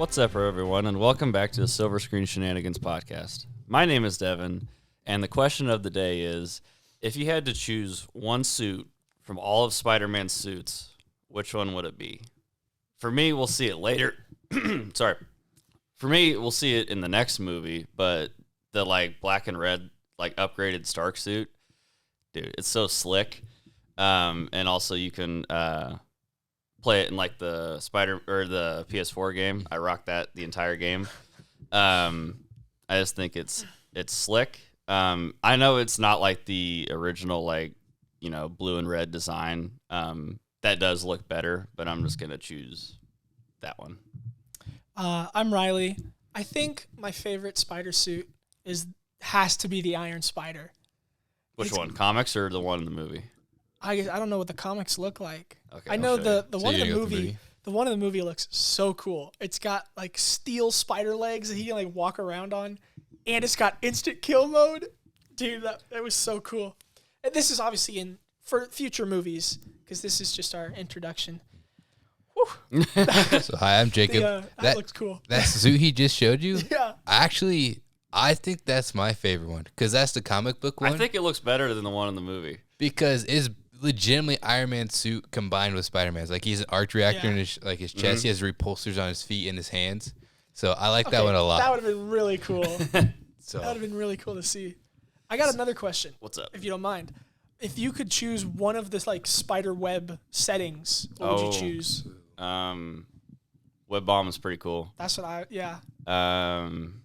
What's up, everyone, and welcome back to the Silver Screen Shenanigans podcast. My name is Devin, and the question of the day is, if you had to choose one suit from all of Spider-Man's suits, which one would it be? For me, we'll see it later. Sorry. For me, we'll see it in the next movie, but the black and red upgraded Stark suit, dude, it's so slick. And also you can play it in the the PS4 game. I rocked that the entire game. I just think it's slick. I know it's not like the original blue and red design. That does look better, but I'm just gonna choose that one. I'm Riley. I think my favorite spider suit has to be the Iron Spider. Which one, comics or the one in the movie? I don't know what the comics look like. Okay, I know the So one in you the got movie. The one in the movie looks so cool. It's got steel spider legs that he can walk around on, and it's got instant kill mode. Dude, that was so cool. And this is obviously for future movies because this is just our introduction. So hi, I'm Jacob. That looks cool. That suit he just showed you? Yeah. Actually, I think that's my favorite one because that's the comic book one. I think it looks better than the one in the movie. Because it's legitimately Iron Man's suit combined with Spider-Man's. He's an arc reactor in his chest. Mm-hmm. He has repulsors on his feet and his hands. So I like that one a lot. That would have been really cool. So That would have been really cool to see. I got another question. What's up? If you don't mind. If you could choose one of the spider web settings, what would you choose? Web bomb is pretty cool. That's what Um,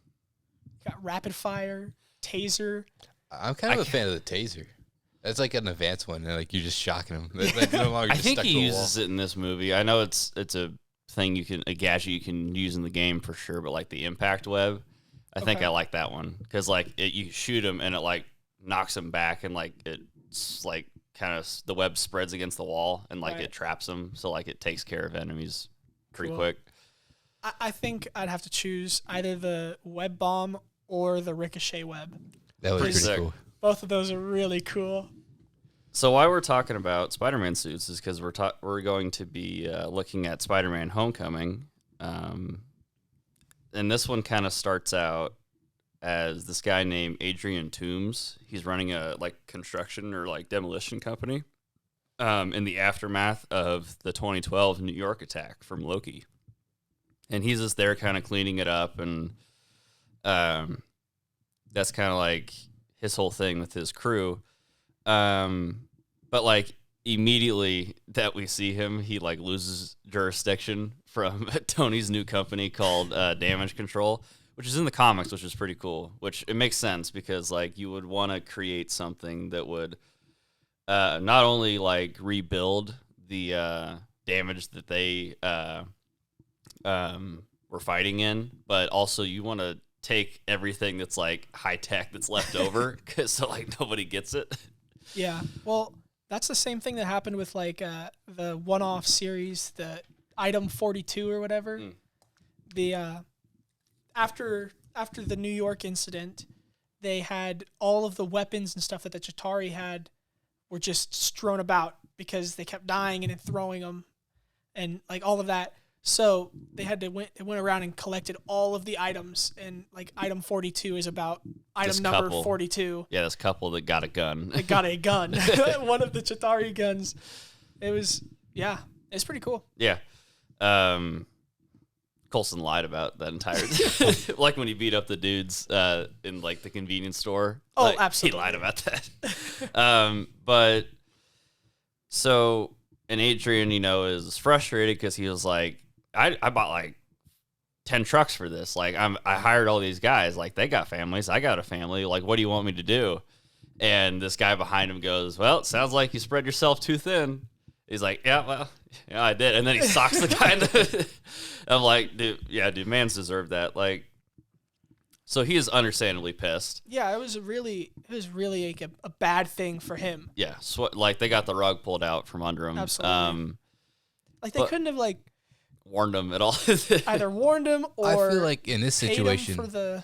got rapid fire, taser. I'm kind of a fan of the taser. That's an advanced one, and you're just shocking him. No longer I just think stuck he to a uses it in this movie. I know it's a thing a gadget you can use in the game for sure, but the impact web, I think I like that one because you shoot him and it knocks him back and it's kind of the web spreads against the wall and it traps him, so it takes care of enemies pretty quick. I think I'd have to choose either the web bomb or the ricochet web. That was Pretty pretty sick. cool. Both of those are really cool. So why we're talking about Spider-Man suits is because we're going to be looking at Spider-Man Homecoming, and this one kind of starts out as this guy named Adrian Toomes. He's running a construction or demolition company in the aftermath of the 2012 New York attack from Loki, and he's just there kind of cleaning it up, and that's kind of his whole thing with his crew. But immediately that we see him, he loses jurisdiction from Tony's new company called Damage Control, which is in the comics, which is pretty cool, which it makes sense because you would want to create something that would not only rebuild the damage that they were fighting in, but also you want to take everything that's high tech that's left over so nobody gets it. Yeah. Well, that's the same thing that happened with the one-off series, the Item 42 or whatever. The after the New York incident, they had all of the weapons and stuff that the Chitauri had were just strewn about because they kept dying and then throwing them and all of that. So they went around and collected all of the items, and item 42 is about item This number couple. 42. Yeah, this couple that got a gun. They got a gun, one of the Chitauri guns. It's pretty cool. Yeah. Coulson lied about that entire when he beat up the dudes in the convenience store. Oh, absolutely. He lied about that. But so, and Adrian, is frustrated because he was I bought 10 trucks for this. I hired all these guys. They got families. I got a family. What do you want me to do? And this guy behind him goes, well, it sounds like you spread yourself too thin. He's yeah, well, yeah, I did. And then he socks the guy in the... I'm dude, man's deserved that. So he is understandably pissed. Yeah, it was really a bad thing for him. Yeah, they got the rug pulled out from under him. Absolutely. They couldn't have warned him at all. either warned him or I feel in this paid him situation, for the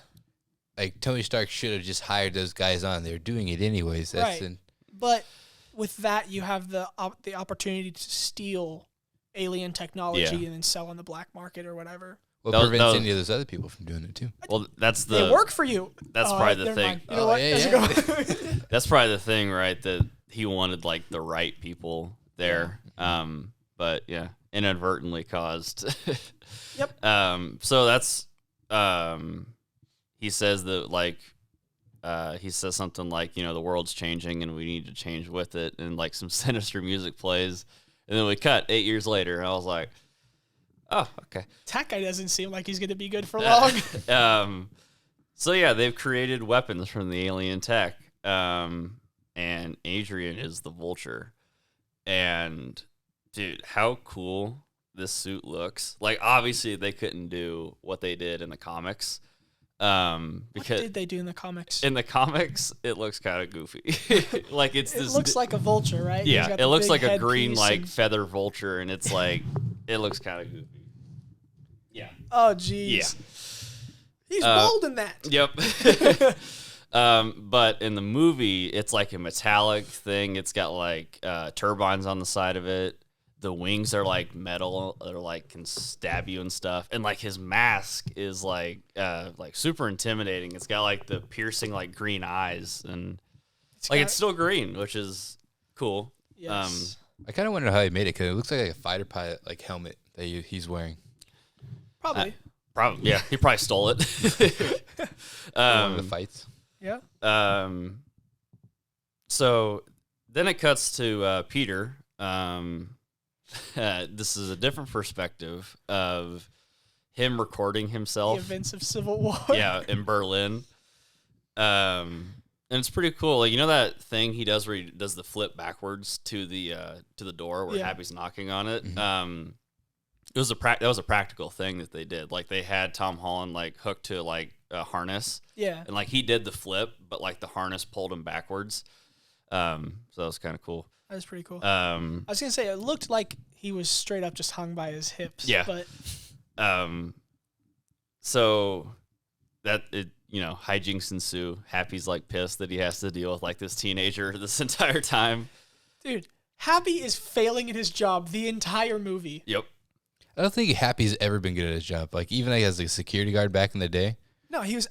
Tony Stark should have just hired those guys on. They're doing it anyways. Right. But with that, you have the opportunity to steal alien technology and then sell on the black market or whatever. What That was- prevents that was- any of those other people from doing it too? Well, that's They work for you. That's probably the never thing. mind. You know what? yeah, There's a go- That's probably the thing, right? That he wanted like the right people there. But yeah, inadvertently caused. Yep. So that's he says that like he says something like, the world's changing and we need to change with it, and like some sinister music plays, and then we cut 8 years later, and I was like, oh, okay. That guy doesn't seem like he's going to be good for long. So yeah, they've created weapons from the alien tech, and Adrian is the Vulture, and dude, how cool this suit looks. Like, obviously they couldn't do what they did in the comics, because What did they do in the comics? in the comics it looks kind of goofy. Like It looks like a vulture, right? He's yeah, got it the looks big like a green headpiece like and- feather vulture, and it's like it looks kind of goofy. Yeah. Oh, jeez. Yeah. He's bold in that. Yep. But in the movie, it's like a metallic thing. It's got like turbines on the side of it. The wings are like metal, or like can stab you and stuff. And like his mask is like super intimidating. It's got like the piercing like green eyes, and it's still green, which is cool. Yes. I kind of wonder how he made it because it looks like a fighter pilot like helmet that he's wearing. Probably. Probably, yeah. He probably stole it. One of the fights. Yeah. So then it cuts to Peter. This is a different perspective of him recording The himself. events of Civil War. Yeah, in Berlin. And it's pretty cool. Like, that thing he does where he does the flip backwards to the door where Yeah. Happy's knocking on it. It was that was a practical thing that they did. Like, they had Tom Holland like hooked to like a harness, Yeah. and like he did the flip, but like the harness pulled him backwards. So that was kind of cool. That was pretty cool. Uh, I was going to say, it looked like he was straight up just hung by his hips. Yeah. But So that it, hijinks ensue. Happy's like pissed that he has to deal with like this teenager this entire time. dude, Happy is failing at his job the entire movie. Yep. I don't think Happy's ever been good at his job. Like even like as a security guard back in the day. No, he was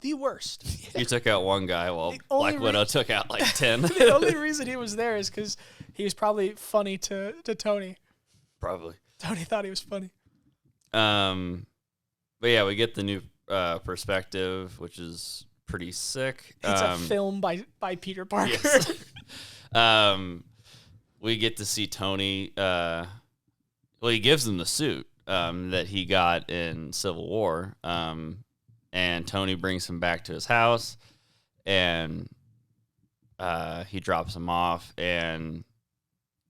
the worst. He took out one guy while The only Black Widow took out like 10. The only reason he was there is because he was probably funny to Tony. Probably. Tony thought he was funny. But yeah, we get the new perspective, which is pretty sick. It's a film by Peter Parker. Yes. We get to see Tony. He gives him the suit that he got in Civil War. And Tony brings him back to his house, and he drops him off, and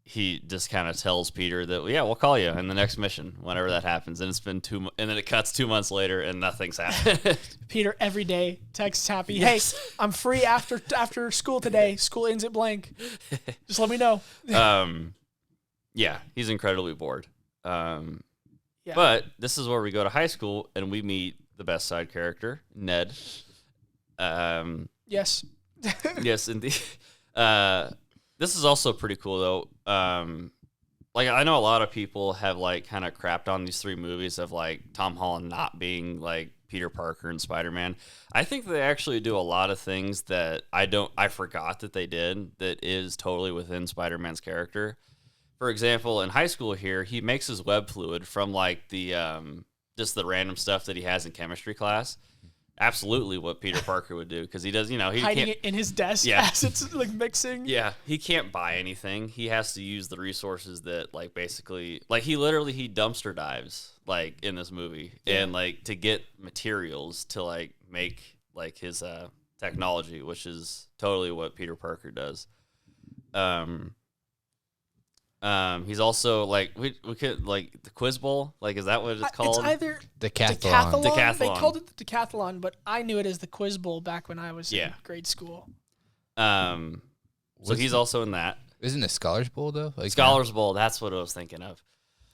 he just kind of tells Peter that, yeah, we'll call you in the next mission whenever that happens. And it's been and then it cuts 2 months later, and nothing's happened. Peter every day texts Happy, "Hey, I'm free after school today. School ends at blank. Just let me know." Yeah, he's incredibly bored. Yeah. But this is where we go to high school, and we meet the best side character, Ned. Yes. Yes, indeed. This is also pretty cool, though. Like, I know a lot of people have, like, kind of crapped on these three movies of, like, Tom Holland not being, like, Peter Parker and Spider-Man. I think they actually do a lot of things that I forgot that they did that is totally within Spider-Man's character. For example, in high school here, he makes his web fluid from, like, the just the random stuff that he has in chemistry class. Absolutely what Peter Parker would do, because he does, he Hiding can't, it in his desk Yeah. as it's like mixing. yeah, he can't buy anything. He has to use the resources that, like, basically, like, he dumpster dives, like, in this movie, and, like, to get materials to, like, make, like, his technology, which is totally what Peter Parker does. He's also, like, we could, like, the Quiz Bowl, like, is that what it's called? It's either Decathlon. Decathlon. They called it the Decathlon, but I knew it as the Quiz Bowl back when I was in Yeah. grade school. So he's also in that. Isn't it Scholars Bowl though? Like Scholars Bowl, that's what I was thinking of.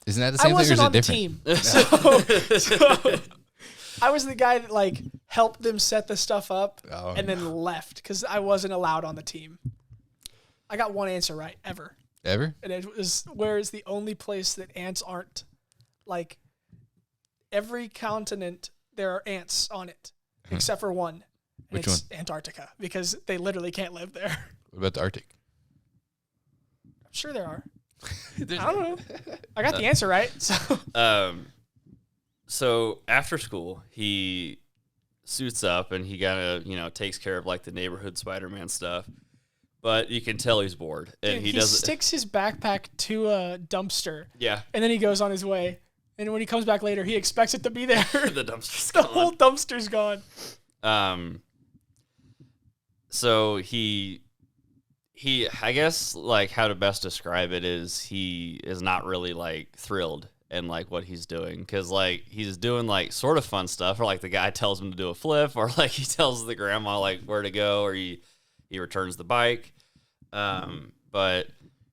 Isn't that the I same thing or is wasn't it on the different? team, so I was the guy that like helped them set the stuff up Oh, and then left because I wasn't allowed on the team. I got one answer right ever. Ever? And it was, where is the only place that ants aren't, like, every continent there are ants on it, except for one. And Which it's Antarctica, because they literally can't live there. What about the Arctic? I'm sure there are. I don't know. I got the answer right. So after school, he suits up and he takes care of like the neighborhood Spider-Man stuff. But you can tell he's bored, and Dude, he he sticks his backpack to a dumpster. Yeah, and then he goes on his way. And when he comes back later, he expects it to be there. The dumpster's the gone. whole dumpster's gone. So he, I guess, like, how to best describe it is he is not really like thrilled in like what he's doing, because like he's doing like sort of fun stuff, or like the guy tells him to do a flip, or like he tells the grandma like where to go, or he returns the bike, but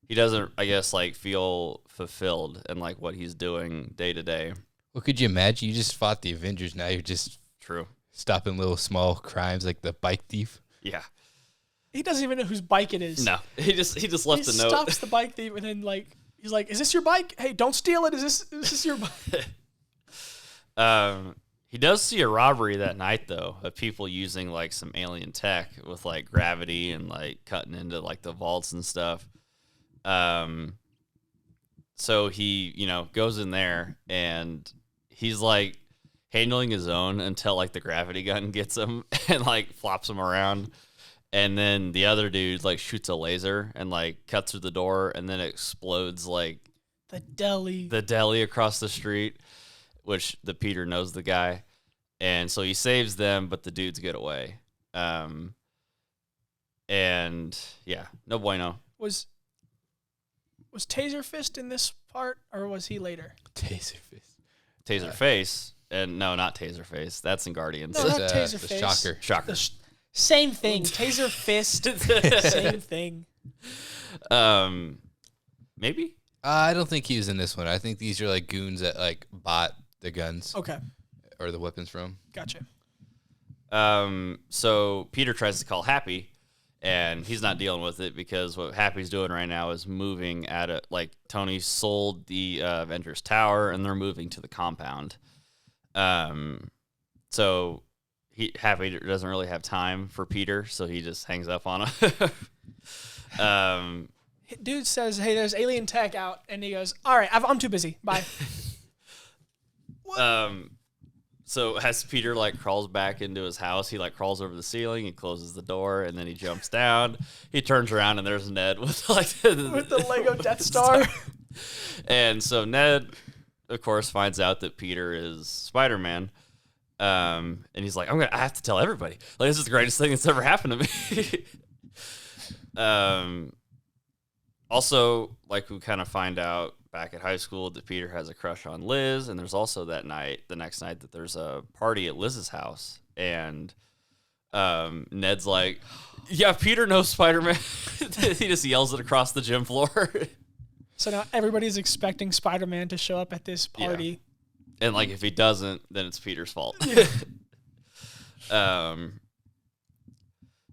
he doesn't, I guess, like feel fulfilled in like what he's doing day to day. Well, could you imagine? You just fought the Avengers. Now you're just True. stopping little small crimes like the bike thief. Yeah. He doesn't even know whose bike it is. No, he just left He a note. stops the bike thief and then like he's like, "Is this your bike? Hey, don't steal it. Is this your bike?" He does see a robbery that night though, of people using like some alien tech with like gravity and like cutting into like the vaults and stuff. So he, goes in there and he's like handling his own until like the gravity gun gets him and like flops him around. And then the other dude like shoots a laser and like cuts through the door, and then it explodes like the deli across the street, which the Peter knows the guy. And so he saves them, but the dudes get away. And yeah, no bueno. Was Taser Fist in this part, or was he later? Taser fist. Taser Face. And no, not Taser Face. That's in Guardians. No, not Taser the Face. Shocker. Shocker. Same thing. Taser Fist. Same thing. Maybe? I don't think he was in this one. I think these are like goons that like bought the guns Okay, or the weapons from. gotcha. So Peter tries to call Happy, and he's not dealing with it because what Happy's doing right now is moving at it. Like Tony sold the Avengers Tower, and they're moving to the compound. So Happy doesn't really have time for Peter, so he just hangs up on him. Dude says, "Hey, there's alien tech out," and he goes, "All right, I'm too busy. Bye." So as Peter like crawls back into his house, he like crawls over the ceiling, he closes the door, and then he jumps down. He turns around and there's Ned with like With the Lego Death Star. And so Ned, of course, finds out that Peter is Spider-Man. And he's like, I have to tell everybody. Like, this is the greatest thing that's ever happened to me. Also, like, we kind of find out back at high school that Peter has a crush on Liz, and there's also the next night that there's a party at Liz's house, and Ned's like, yeah, Peter knows Spider-Man. He just yells it across the gym floor. So now everybody's expecting Spider-Man to show up at this party. Yeah. And like, if he doesn't, then it's Peter's fault.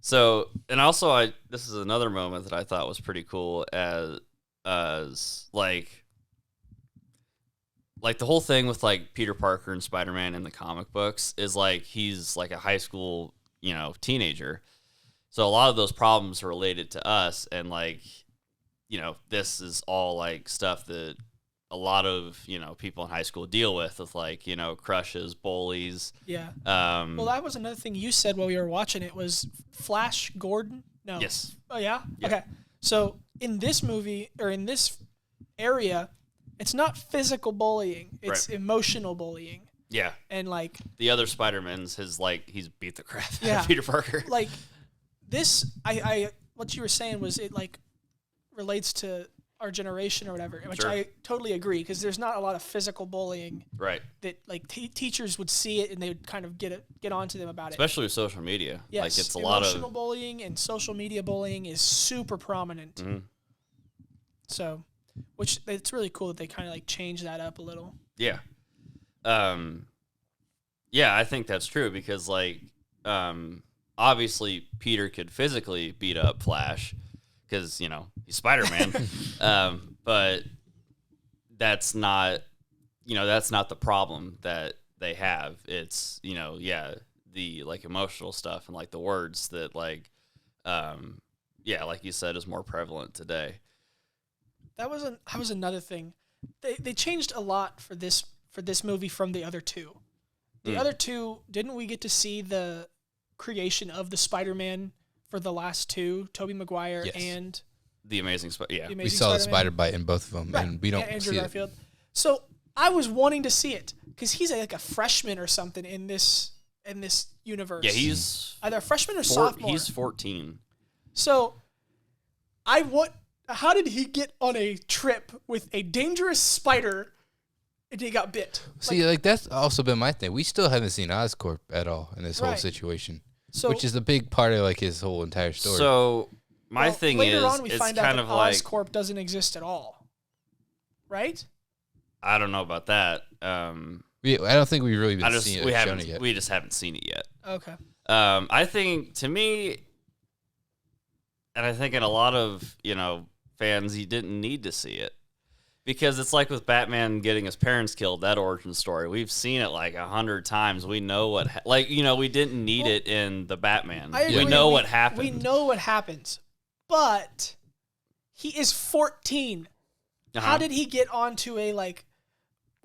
So, and also this is another moment that I thought was pretty cool as like the whole thing with like Peter Parker and Spider-Man in the comic books is like, he's like a high school, teenager. So a lot of those problems are related to us. And like, this is all like stuff that a lot of, people in high school deal with like, crushes, bullies. Yeah. Well, that was another thing you said while we were watching it was Flash Gordon. No. Yes. Oh, yeah? Yeah. Okay. So in this movie, or in this area, it's not physical bullying. It's emotional bullying. Yeah. And like the other Spider-Man's he's beat the crap out Yeah. of Peter Parker. Like this, what you were saying was it like relates to our generation or whatever, which Sure. I totally agree, because there's not a lot of physical bullying Right. that like teachers would see it and they would kind of get onto them about it. Especially with social media. Yes, Like, it's a lot emotional of bullying and social media bullying is super prominent. Mhm. So, which it's really cool that they kind of like change that up a little. Yeah. Yeah, I think that's true because like obviously Peter could physically beat up Flash because, he's Spider-Man. But that's not that's not the problem that they have. It's, the like emotional stuff and like the words that like, like you said, is more prevalent today. That was another thing. They changed a lot for this movie from the other two. The other two, didn't we get to see the creation of the Spider-Man for the last two, Tobey Maguire and the Amazing Spider-Man? We saw the spider bite in both of them, right. and we don't Andrew see Garfield. So I was wanting to see it because he's like a freshman or something in this universe. Yeah, he's either a freshman or sophomore. He's 14. So how did he get on a trip with a dangerous spider and he got bit? See, like that's also been my thing. We still haven't seen Oscorp at all in this whole situation, which is a big part of like his whole entire story. So my thing is, later on we it's find kind out of that like Oscorp doesn't exist at all, right? I don't know about that. I don't think we've really been seeing it. Shown it yet. We just haven't seen it yet. Okay. I think, to me, and I think in a lot of fans, you didn't need to see it because it's like with Batman getting his parents killed. That origin story, we've seen it like 100 times. We know what, we didn't need it in the Batman. We know what happened. We know what happens, but he is 14. How did he get onto a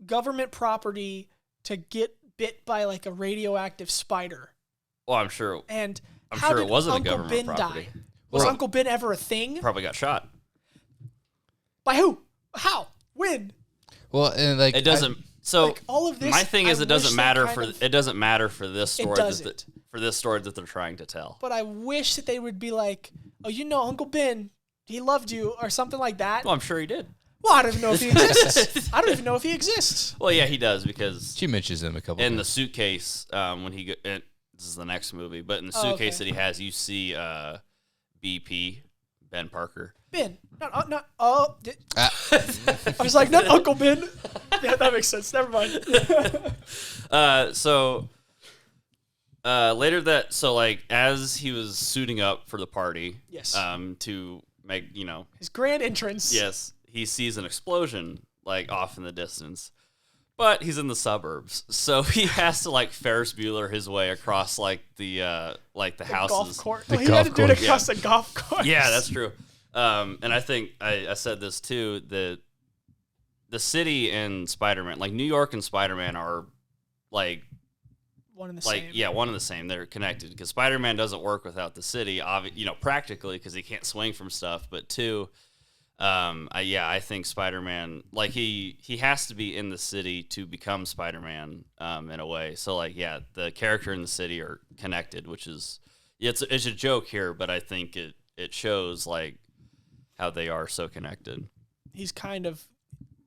government property to get bit by like a radioactive spider? Well, I'm sure. And I'm how sure did it wasn't Uncle a government Ben property. Die? Was Uncle Ben ever a thing? Probably got shot. By who? How? When? Well, and like it doesn't. All of this. My thing is, it doesn't matter for this story. It for this story that they're trying to tell. But I wish that they would be like, oh, Uncle Ben, he loved you, or something like that. Well, I'm sure he did. Well, I don't even know if he exists. I don't even know if he exists. Well, yeah, he does because she mentions him a couple in times. the suitcase when he this is the next movie, but in the suitcase that he has, you see BP Ben Parker. Ben, not I was like, not Uncle Ben. Yeah, that makes sense. Never mind. Later as he was suiting up for the party, yes, to make his grand entrance. Yes, he sees an explosion off in the distance, but he's in the suburbs, so he has to Ferris Bueller his way across the houses. Golf course. He had to do it across the golf course. Yeah, that's true. And I think I said this too, that the city and Spider-Man, New York and Spider-Man are one and the same. Yeah, one and the same. They're connected because Spider-Man doesn't work without the city, practically because he can't swing from stuff. But two, I think Spider-Man, he has to be in the city to become Spider-Man in a way. So the character and the city are connected, which is it's a joke here, but I think it shows how they are so connected. He's kind of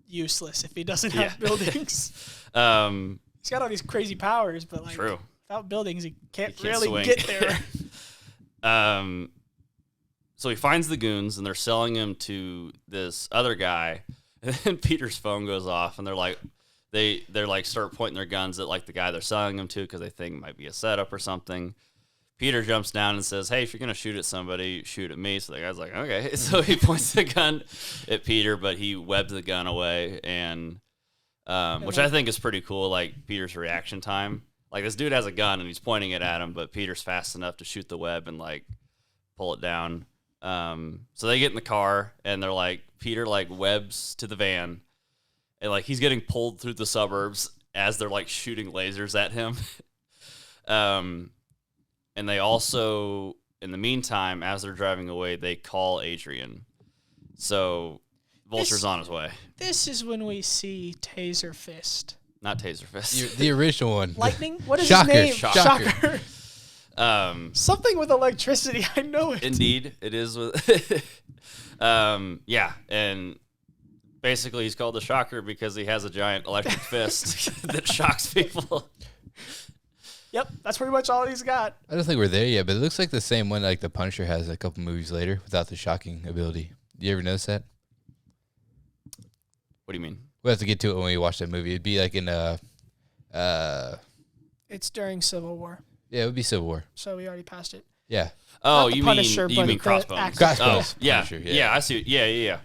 useless if he doesn't have buildings. He's got all these crazy powers, but true. Without buildings, he can't really swing. Get there. So he finds the goons, and they're selling him to this other guy. And then Peter's phone goes off, and they're start pointing their guns at the guy they're selling him to because they think it might be a setup or something. Peter jumps down and says, "Hey, if you're gonna shoot at somebody, shoot at me." So the guy's like, "Okay." So he points the gun at Peter, but he webs the gun away, and which I think is pretty cool. Peter's reaction time. This dude has a gun and he's pointing it at him, but Peter's fast enough to shoot the web and pull it down. So they get in the car and they're Peter webs to the van, and he's getting pulled through the suburbs as they're shooting lasers at him. And they also, in the meantime, as they're driving away, they call Adrian. So Vulture's on his way. This is when we see Taser Fist. Not Taser Fist. The original one. Lightning? What is Shocker. his name? Shocker. Something with electricity. I know it. Indeed, it is with. And basically he's called the Shocker because he has a giant electric fist that shocks people. Yep, that's pretty much all he's got. I don't think we're there yet, but it looks like the same one the Punisher has a couple movies later without the shocking ability. Do you ever notice that? What do you mean? We'll have to get to it when we watch that movie. It'd be in It's during Civil War. Yeah, it would be Civil War. So we already passed it. Yeah. Oh, you mean Crossbones? Crossbones. Oh, yeah. Punisher, Yeah, I see. Yeah.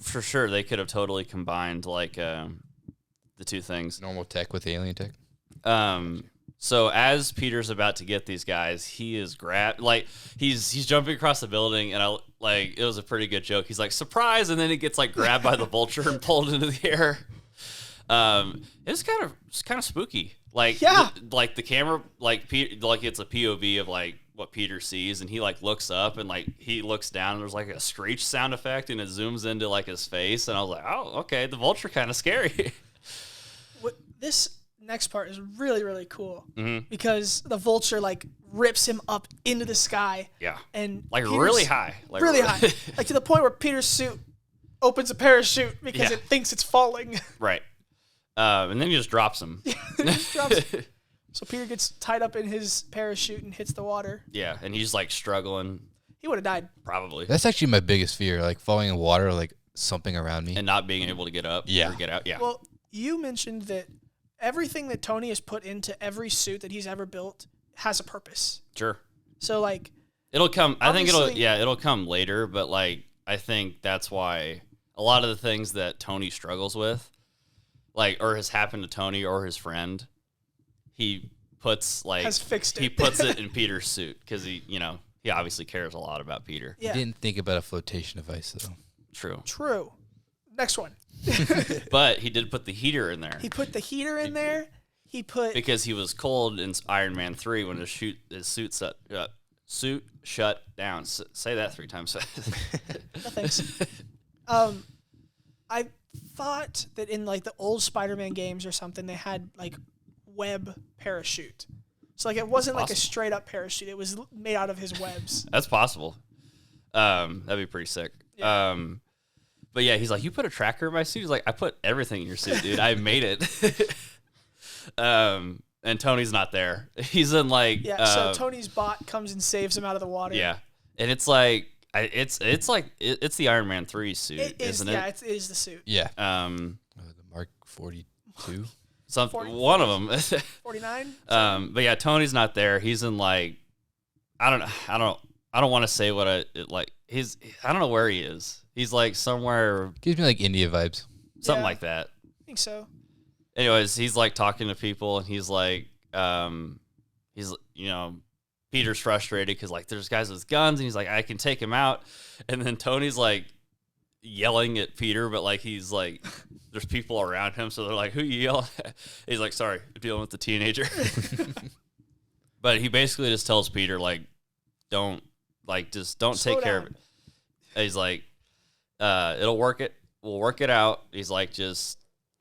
for sure they could have totally combined like the two things. Normal tech with alien tech. So as Peter's about to get these guys, he is he's jumping across the building, and it was a pretty good joke. He's like, surprise, and then he gets like grabbed by the vulture and pulled into the air. It's kind of spooky. Like like the camera it's a POV of like what Peter sees, and he like looks up and like he looks down and there's like a screech sound effect and it zooms into like his face, and I was like, oh, okay, the vulture kind of scary. This next part is really, really cool because the vulture like rips him up into the sky. Yeah. And like really high. Like really high. Like to the point where Peter's suit opens a parachute because it thinks it's falling. Right. And then he just drops him. So Peter gets tied up in his parachute and hits the water. Yeah, and he's like struggling. He would have died. Probably. That's actually my biggest fear, like falling in water, like something around me. And not being able to get up or get out. Yeah. Well, you mentioned that everything that Tony has put into every suit that he's ever built has a purpose. Sure. So like it'll come it'll come later, but like I think that's why a lot of the things that Tony struggles with, like or has happened to Tony or his friend, he puts has fixed it. He puts it in Peter's suit because he obviously cares a lot about Peter. Yeah. He didn't think about a flotation device though. True. Next one. But he did put the heater in there. He put the heater in there. Because he was cold in Iron Man 3 when his suit shut down. Say that 3 times. No thanks. I thought that in like the old Spider-Man games or something, they had like web parachute. So like it wasn't like a straight up parachute. It was made out of his webs. That's possible. That'd be pretty sick. Yeah. But yeah, he's like, you put a tracker in my suit? He's like, I put everything in your suit, dude. I made it. And Tony's not there. He's in like... Yeah, so Tony's bot comes and saves him out of the water. Yeah. And it's like... It's the Iron Man 3 suit, isn't it? Yeah, it is the suit. Yeah. The Mark 42? One of them. 49? But yeah, Tony's not there. He's in like... I don't want to say what I don't know where he is. He's like somewhere. Gives me like India vibes. Something like that. I think so. Anyways, he's like talking to people, and he's like, Peter's frustrated because like there's guys with guns, and he's like, I can take him out. And then Tony's like yelling at Peter, but like he's like, there's people around him, so they're like, who you yelling at? He's like, sorry, I'm dealing with the teenager. But he basically just tells Peter like, don't take care of it. He's like, we'll work it out. He's like, just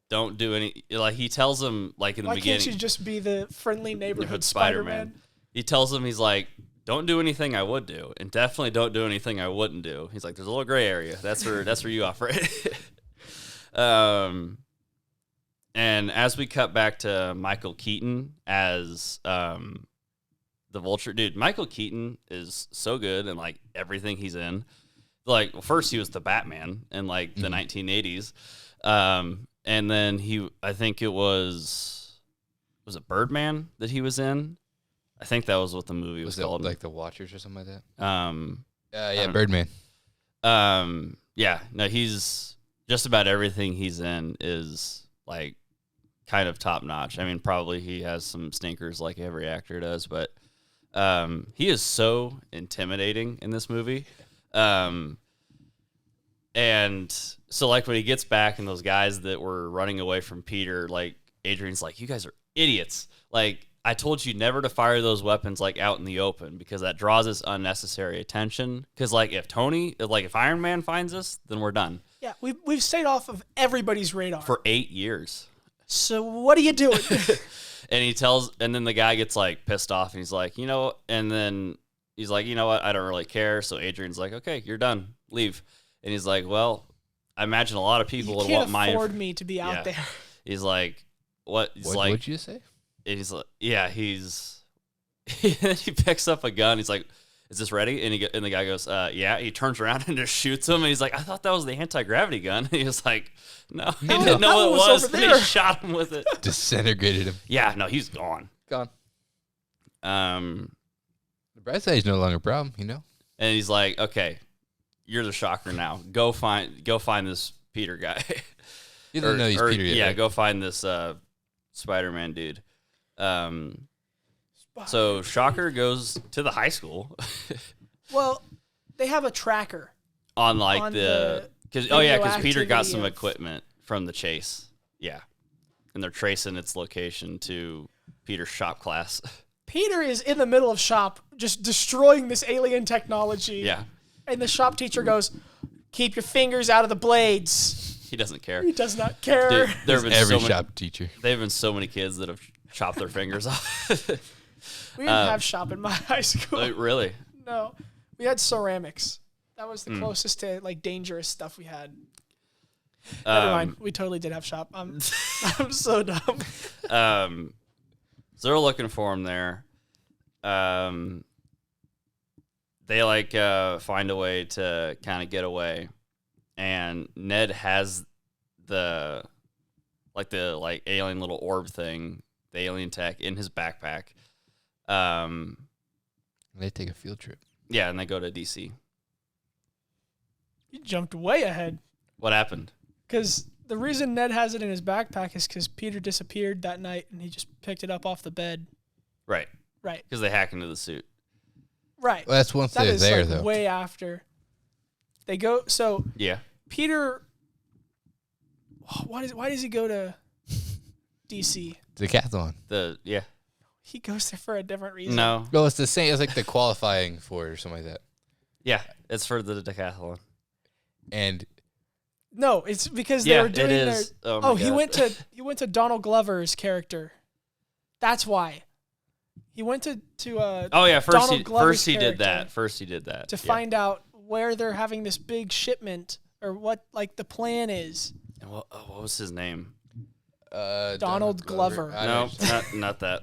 don't do any, like he tells him like in the beginning. Why can't you just be the friendly neighborhood Spider-Man? He tells him, he's like, don't do anything I would do, and definitely don't do anything I wouldn't do. He's like, there's a little gray area. That's where you operate. And as we cut back to Michael Keaton as the Vulture, dude, Michael Keaton is so good in like everything he's in. Like, well, first he was the Batman in like the 1980s, and then I think it was it Birdman that he was in? I think that was what the movie was called, like The Watchers or something like that. Yeah, Birdman. Yeah, no, he's just about everything he's in is like kind of top notch. I mean, probably he has some stinkers like every actor does, but he is so intimidating in this movie. And so like when he gets back and those guys that were running away from Peter, like Adrian's like, you guys are idiots. Like, I told you never to fire those weapons like out in the open because that draws us unnecessary attention. Because like if Iron Man finds us, then we're done. Yeah, we've stayed off of everybody's radar for 8 years. So what are you doing? And then the guy gets like pissed off and he's like, and then he's like, you know what? I don't really care. So Adrian's like, okay, you're done. Leave. And he's like, well, I imagine a lot of people would want my... You can't afford me to be out there. He's like, what? What would you say? And he's like, yeah, he picks up a gun. He's like, is this ready? And the guy goes, yeah. He turns around and just shoots him. And he's like, I thought that was the anti-gravity gun. And he was like, no, he didn't know what it was. And he shot him with it. Disintegrated him. Yeah, no, he's gone. The bright side is no longer a problem, And he's like, okay, you're the Shocker now. Go find this Peter guy. You don't know he's Peter yet. Yeah, right? go find this Spider-Man dude. So Shocker goes to the high school. Well, they have a tracker on because Peter got some of- equipment from the chase. Yeah. And they're tracing its location to Peter's shop class. Peter is in the middle of shop just destroying this alien technology. Yeah. And the shop teacher goes, "Keep your fingers out of the blades." He doesn't care. He does not care. Dude, there have been Every so many, shop teacher. there have been so many kids that have chopped their fingers off. We didn't have shop in my high school. Really? No. We had ceramics. That was the closest to like dangerous stuff we had. Never mind. We totally did have shop. I'm so dumb. So they're looking for him there. They find a way to kind of get away, and Ned has the alien little orb thing, the alien tech in his backpack. They take a field trip. Yeah, and they go to DC. You jumped way ahead. What happened? Because the reason Ned has it in his backpack is because Peter disappeared that night and he just picked it up off the bed. Right. Right. Because they hack into the suit. Right. Well, that's once That they're is there, like though. way after. They go. So Yeah. Peter. Why does he go to DC? Decathlon. Yeah. He goes there for a different reason. No. No, it's the same. It's like the qualifying for it or something like that. Yeah, it's for the decathlon. And No, it's because they were doing it is. their. Oh, my he God. went to Donald Glover's character. That's why. He went to Oh yeah, Donald Glover's he did character that. First he did that. to find out where they're having this big shipment or what like the plan is. And what was his name? Donald Glover. No, not that.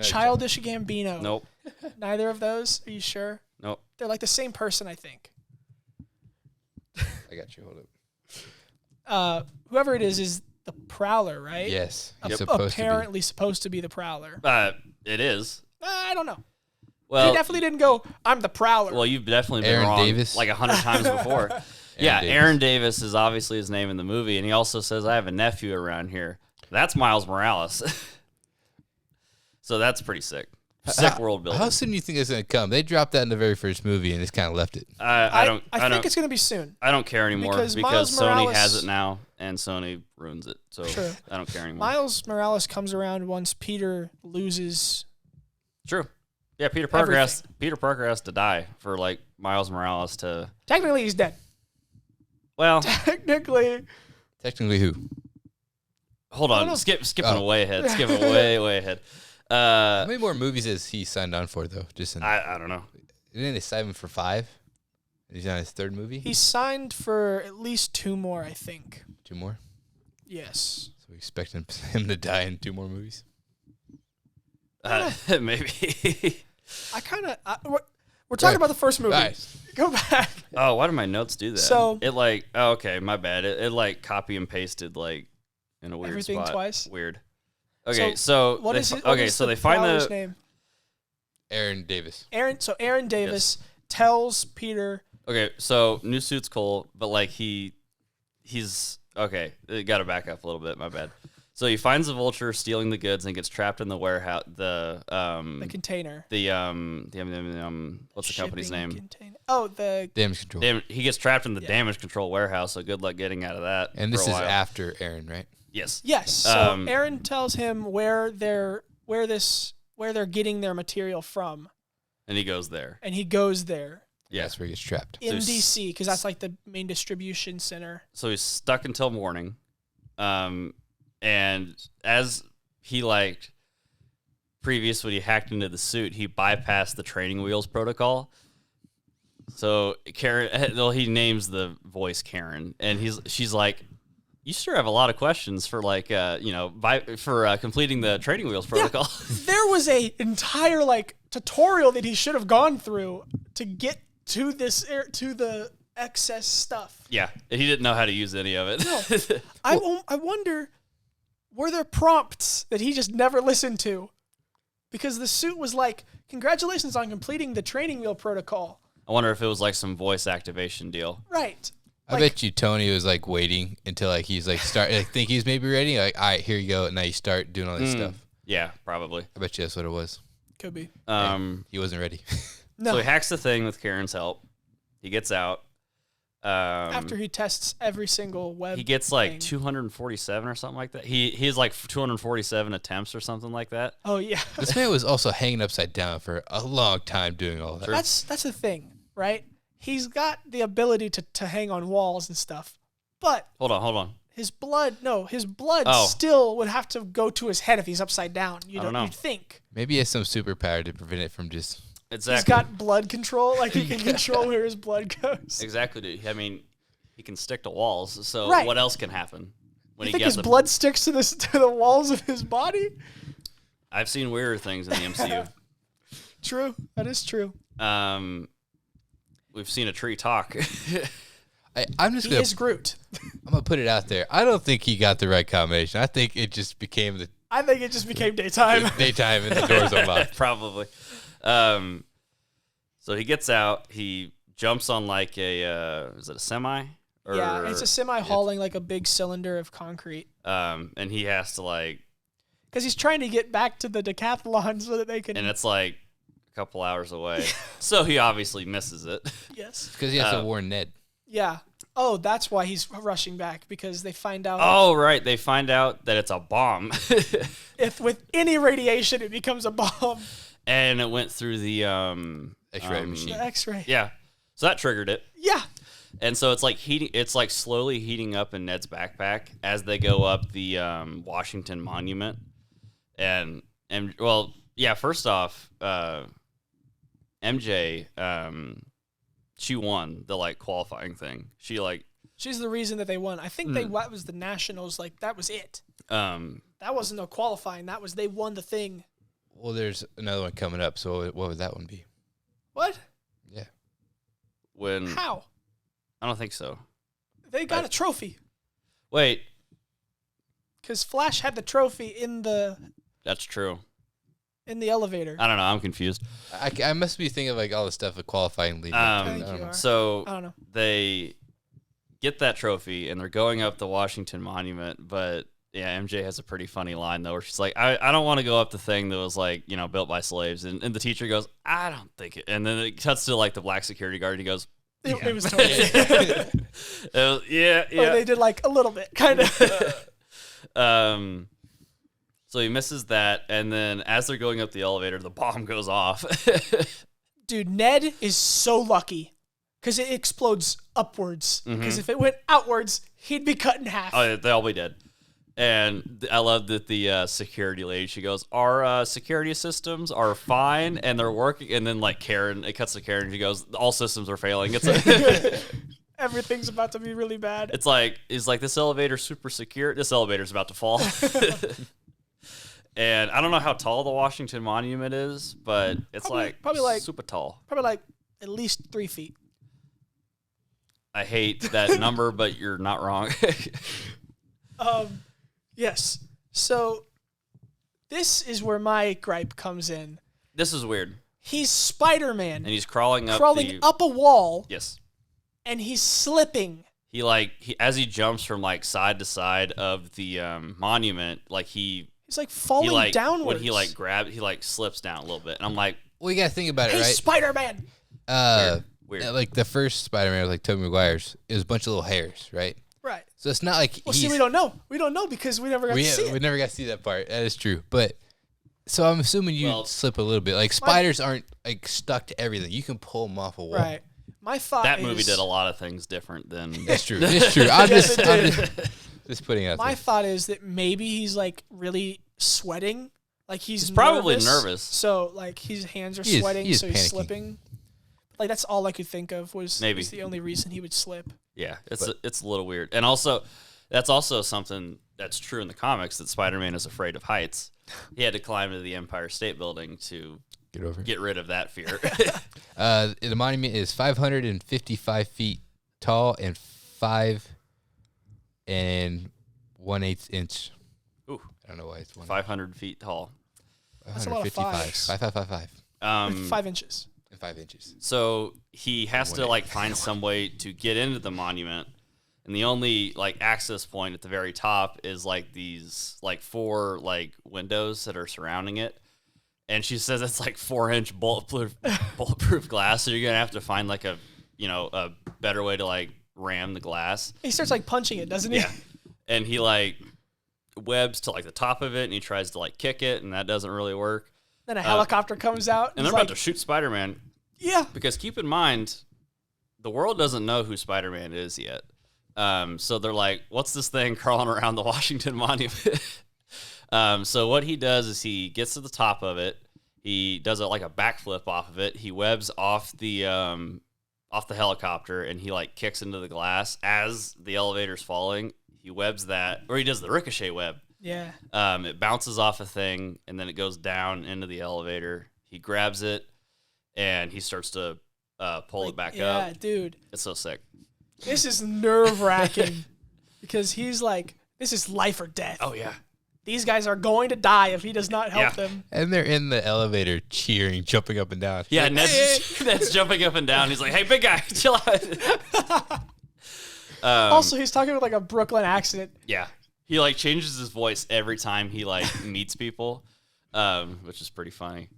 Childish Gambino. Nope. Neither of those. Are you sure? Nope. They're like the same person, I think. I got you. Hold up. Whoever it is the Prowler, right? Yes. He's Apparently supposed to be the Prowler. It is. I don't know. Well, He definitely didn't go, "I'm the Prowler." well, you've definitely been Aaron wrong Davis? like 100 times before. Yeah, Davis. Aaron Davis is obviously his name in the movie, and he also says, "I have a nephew around here." That's Miles Morales. So that's pretty sick. Sick world building. How soon do you think it's going to come? They dropped that in the very first movie and just kind of left it. I think it's going to be soon. I don't care anymore Because because Miles Sony Morales- has it now and Sony ruins it. So True. I don't care anymore. Miles Morales comes around once Peter loses. True. Yeah, Peter Parker has to die for like Miles Morales to. Technically, he's dead. Well, Technically. Technically, who? hold on. no. Skipping way ahead. Skipping way ahead. How many more movies has he signed on for, though? I don't know. Didn't they sign him for 5? He's on his 3rd movie? He's signed for at least 2 more, I think. 2 more? Yes. So we expect him to die in 2 more movies? Maybe. We're talking about the first movie. Nice. Go back. Oh, why do my notes do that? So- okay, my bad. It like copy and pasted like in a weird Everything spot. twice? Weird. Okay, so What they is fi- it? What okay, is so the they find Prowler's the name. Aaron Davis. Aaron Davis tells Peter. okay. So new suit's cool, but like he's okay. Got to back up a little bit. My bad. So he finds the Vulture stealing the goods and gets trapped in the warehouse. The container. What's the company's Shipping name? container. Oh, the Damage control. He gets trapped in the Yeah. damage control warehouse. So good luck getting out of that. And for this a is while. after Aaron, right? Yes. yes. So Aaron tells him where they're getting their material from, And he goes there. and he goes there Yeah. That's where he gets trapped. in So he's- DC because that's like the main distribution center. So he's stuck until morning. And as he previous when he hacked into the suit, he bypassed the training wheels protocol. So Karen, well, he names the voice Karen, and she's like, "You sure have a lot of questions for completing the training wheels protocol." There was a entire tutorial that he should have gone through to get to the excess stuff. Yeah, and he didn't know how to use any of it. No. I wonder, were there prompts that he just never listened to? Because the suit was like, "Congratulations on completing the training wheel protocol." I wonder if it was like some voice activation deal. Right. I bet you Tony was like waiting until like he's like think he's maybe ready. Like, all right, here you go. And now you start doing all this stuff. Yeah, probably. I bet you that's what it was. Could be. He wasn't ready. No. So he hacks the thing with Karen's help. He gets out. After he tests every single web, he gets like thing. 247 or something like that. He's like 247 attempts or something like that. Oh yeah. This man was also hanging upside down for a long time doing all that. That's the thing, right? He's got the ability to hang on walls and stuff, but Hold on. his blood Oh. still would have to go to his head if he's upside down. I don't know. You'd think. Maybe he has some superpower to prevent it from just. Exactly. He's got blood control, like he can control where his blood goes. Exactly, dude. I mean, he can stick to walls. So Right. what else can happen when You he think gets his blood sticks to the walls of his body? I've seen weirder things in the MCU. True. That is true. We've seen a tree talk. I'm just He gonna. is Groot. I'm gonna put it out there. I don't think he got the right combination. I think it just became the I think it just became daytime. daytime and the doors unlocked. Probably. So he gets out. He jumps on like is it a semi? Yeah, it's a semi hauling like a big cylinder of concrete. And he has to like, Because he's trying to get back to the decathlon so that they can. and it's like a couple hours away. So he obviously misses it. Yes. Because he has to warn Ned. Yeah. Oh, that's why he's rushing back, because they find out Oh, right. They find out that it's a bomb. if with any radiation it becomes a bomb. And it went through the X-ray machine. The X-ray. Yeah. So that triggered it. Yeah. And so it's like slowly heating up in Ned's backpack as they go up the Washington Monument. And well, yeah, first off, MJ, she won the like qualifying thing. She's the reason that they won. I think that was the Nationals, like that was it. That wasn't no qualifying. That was they won the thing. Well, there's another one coming up. So what would that one be? What? Yeah. How? I don't think so. They got a trophy. Wait, Because Flash had the trophy in the that's true. elevator. I don't know. I'm confused. I must be thinking of like all the stuff of qualifying leading. I up to it. think I don't you know. are. So I don't know. they get that trophy and they're going up the Washington Monument, but yeah, MJ has a pretty funny line though, where she's like, I don't want to go up the thing that was like, built by slaves. And the teacher goes, I don't think it. And then it cuts to like the black security guard and he goes, It was totally. yeah. Or they did like a little bit, kind of. So he misses that, and then as they're going up the elevator, the bomb goes off. Dude, Ned is so lucky because it explodes upwards. Mm-hmm. Because if it went outwards, he'd be cut in half. Oh, they'll be dead. And I love that the security lady, she goes, our security systems are fine and they're working. And then like Karen, it cuts to Karen, she goes, all systems are failing. It's like, Everything's about to be really bad. it's like this elevator's super secure. This elevator's about to fall. And I don't know how tall the Washington Monument is, but it's probably like super tall. Probably like at least 3 feet. I hate that number, but you're not wrong. Yes. So this is where my gripe comes in. This is weird. He's Spider-Man. And he's crawling up up a wall. Yes. And he's slipping. He as he jumps from like side to side of the monument, like he's like falling downwards. When he he slips down a little bit. And I'm like, Well, you got to think about it, Hey, right? Spider-Man. Weird. Like the first Spider-Man, like Tobey Maguire's, it was a bunch of little hairs, right? Right. So it's not like Well, see, we don't know. We don't know because we never got to see it. We never got to see that part. That is true. But so I'm assuming you slip a little bit. Like spiders aren't like stuck to everything. You can pull them off a wall. Right. My thought that is, movie did a lot of things different than That's true. It's true. I'm Yes, just putting it out My there. thought is that maybe he's like really sweating. Like he's probably nervous. So like his hands are He is sweating, so he's panicking. slipping. Like that's all I could think of was Maybe. the only reason he would slip. Yeah, it's a little weird. And also, that's also something that's true in the comics, that Spider-Man is afraid of heights. He had to climb to the Empire State Building to get rid of that fear. The monument is 555 feet tall and 5 1/8 inch. Ooh, I don't know why it's 500 feet tall. That's a lot of fives. 555. 5 inches. 5 inches. So he has to like find some way to get into the monument, and the only like access point at the very top is like these like 4 like windows that are surrounding it. And she says it's like 4-inch bulletproof glass, so you're gonna have to find like a better way to like ram the glass. He starts like punching it, doesn't he? Yeah. And he like webs to like the top of it, and he tries to like kick it, and that doesn't really work. Then a helicopter comes out, and they're about to shoot Spider-Man. Yeah. Because keep in mind, the world doesn't know who Spider-Man is yet. So they're like, "What's this thing crawling around the Washington Monument?" So what he does is he gets to the top of it. He does like a backflip off of it. He webs off the helicopter, and he like kicks into the glass as the elevator's falling. He webs that, or he does the ricochet web. Yeah. It bounces off a thing, and then it goes down into the elevator. He grabs it, and he starts to pull it back up. Yeah, dude. It's so sick. This is nerve-wracking because he's like, this is life or death. Oh, yeah. These guys are going to die if he does not help them. And they're in the elevator cheering, jumping up and down. Yeah, Ned's jumping up and down. He's like, "Hey, big guy, chill out." Also, he's talking with like a Brooklyn accent. Yeah. He like changes his voice every time he like meets people, which is pretty funny.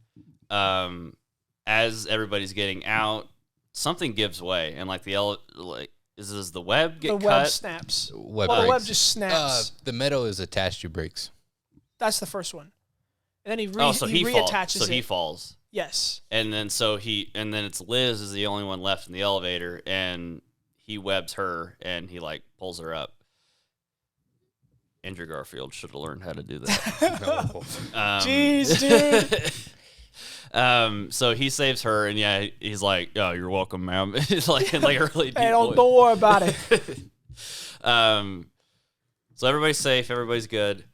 As everybody's getting out, something gives way, and like does the web get cut? The web snaps. The web just snaps. The metal is attached to brakes. That's the first one. And then he reattaches it. So he falls. Yes. And then it's Liz is the only one left in the elevator, and he webs her, and he like pulls her up. Andrew Garfield should have learned how to do that. Jeez, dude. So he saves her, and yeah, he's like, "Oh, you're welcome, ma'am." It's like a really deep hey, don't worry about it. So everybody's safe, everybody's good.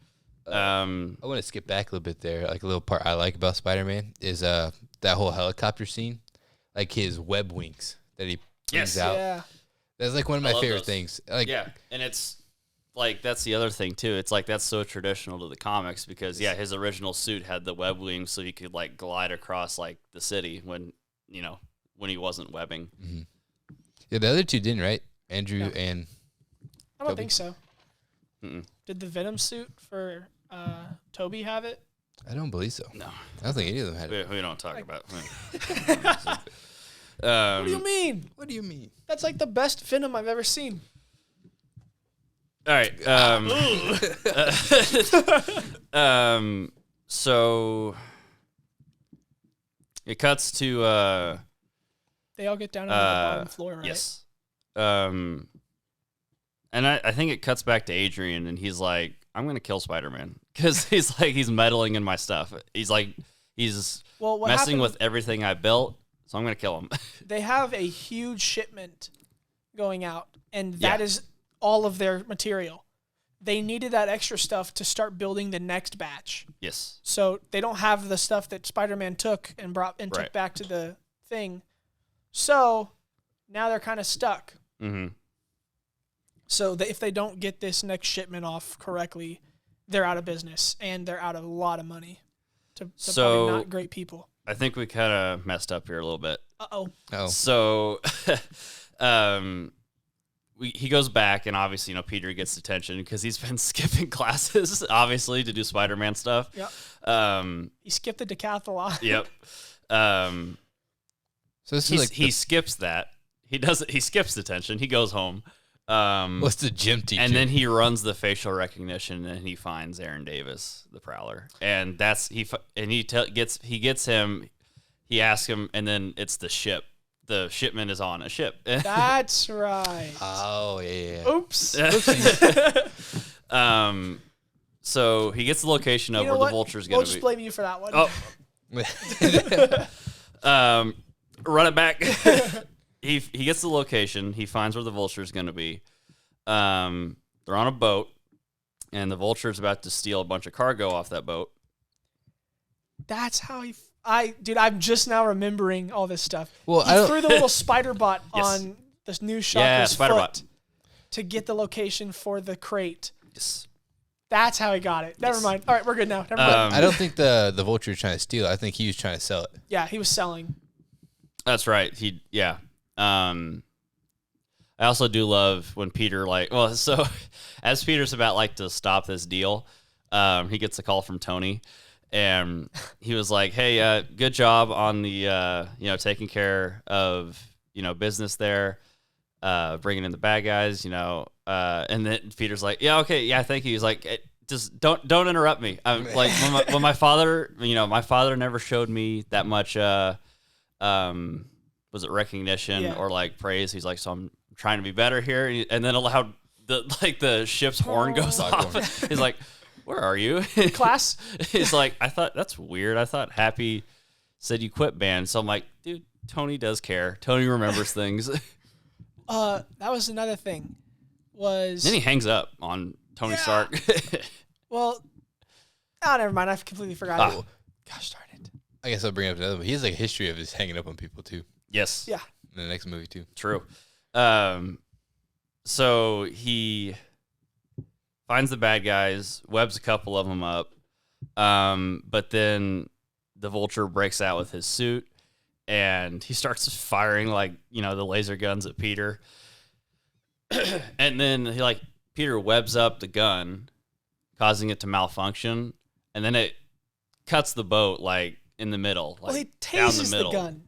I want to skip back a little bit there. Like a little part I like about Spider-Man is that whole helicopter scene, like his web wings that he brings out. Yeah. That's like one of my favorite things. Like, yeah, and it's like that's the other thing too. It's like that's so traditional to the comics because his original suit had the web wings, so he could like glide across like the city when he wasn't webbing. Mm-hmm. Yeah, the other two didn't, right? Andrew and I don't Toby? think so. Mm-mm. Did the Venom suit for Toby have it? I don't believe so. No, I don't think any of them had it. We don't talk about. What do you mean? What do you mean? That's like the best Venom I've ever seen. All right. So it cuts to. They all get down on the bottom floor, right? Yes. And I think it cuts back to Adrian, and he's like, "I'm gonna kill Spider-Man," because he's meddling in my stuff. He's messing with everything I built, so I'm gonna kill him. They have a huge shipment going out, and that is all of their material. They needed that extra stuff to start building the next batch. Yes. So they don't have the stuff that Spider-Man took and took back to the thing. So now they're kind of stuck. Mm-hmm. So if they don't get this next shipment off correctly, they're out of business, and they're out of a lot of money to probably not great people. I think we kind of messed up here a little bit. Uh-oh. Oh. So he goes back, and obviously, Peter gets detention because he's been skipping classes, obviously, to do Spider-Man stuff. Yep. He skipped the decathlon. Yep. So this is like he skips that. He skips detention. He goes home. What's the gym teacher? And then he runs the facial recognition, and he finds Aaron Davis, the Prowler, and he gets him. He asks him, and then it's the ship. The shipment is on a ship. That's right. Oh yeah. Oops. So he gets the location of where the Vulture's going to be. We'll just blame you for that one. Oh. Run it back. He gets the location. He finds where the Vulture's going to be. They're on a boat, and the Vulture's about to steal a bunch of cargo off that boat. That's how I'm just now remembering all this stuff. Well, he threw the little spider bot on this new Shocker's foot to get the location for the crate. Yes. That's how he got it. Never mind. All right, we're good now. Never mind. I don't think the Vulture was trying to steal it. I think he was trying to sell it. Yeah, he was selling. That's right. I also do love when Peter so as Peter's about like to stop this deal, he gets a call from Tony, and he was like, "Hey, good job on the taking care of business there, bringing in the bad guys, and then Peter's like, "Yeah, okay, yeah, thank you." He's like, "Just don't interrupt me." I'm like, when my father, my father never showed me that much was it recognition or like praise. He's like, so I'm trying to be better here, and then allowed the ship's horn goes off. He's like, where are you? Class? He's like, I thought that's weird. I thought Happy said you quit band. So I'm like, dude, Tony does care. Tony remembers things. That was another thing. Then he hangs up on Tony Stark. Well, never mind. I completely forgot. Gosh darn it. I guess I'll bring up another one. He has like a history of just hanging up on people too. Yes. Yeah. In the next movie too. True. So he finds the bad guys, webs a couple of them up, but then the Vulture breaks out with his suit, and he starts firing the laser guns at Peter, and then Peter webs up the gun, causing it to malfunction, and then it cuts the boat in the middle, he down tases the middle. The gun.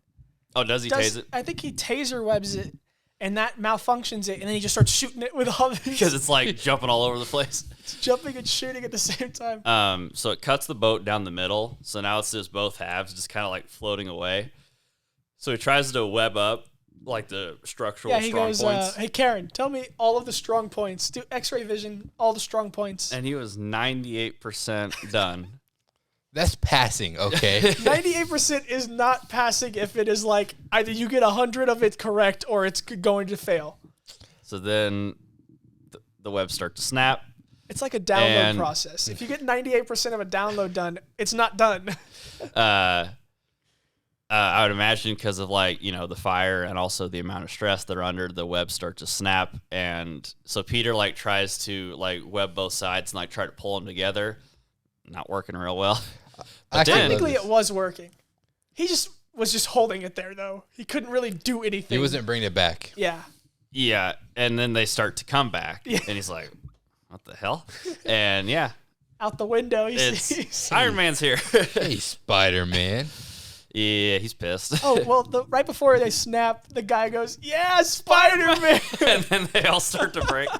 Oh, does he tase it? I think he taser webs it, and that malfunctions it, and then he just starts shooting it with all these. Because it's jumping all over the place. It's jumping and shooting at the same time. So it cuts the boat down the middle. So now it's just both halves just kind of floating away. So he tries to web up the structural strong points. Hey, Karen, tell me all of the strong points. Do X-ray vision, all the strong points. And he was 98% done. That's passing, okay? 98% is not passing if it is either you get 100 of it correct or it's going to fail. So then the webs start to snap. It's like a download process. If you get 98% of a download done, it's not done. I would imagine because of the fire and also the amount of stress they're under, the webs start to snap. And so Peter tries to web both sides and try to pull them together. Not working real well. Technically, it was working. He was just holding it there, though. He couldn't really do anything. He wasn't bringing it back. Yeah. Yeah, and then they start to come back, and he's like, what the hell? And, out the window, it's Iron Man's here. Hey, Spider-Man. Yeah, he's pissed. Oh, well, right before they snap, the guy goes, yeah, Spider-Man! And then they all start to break.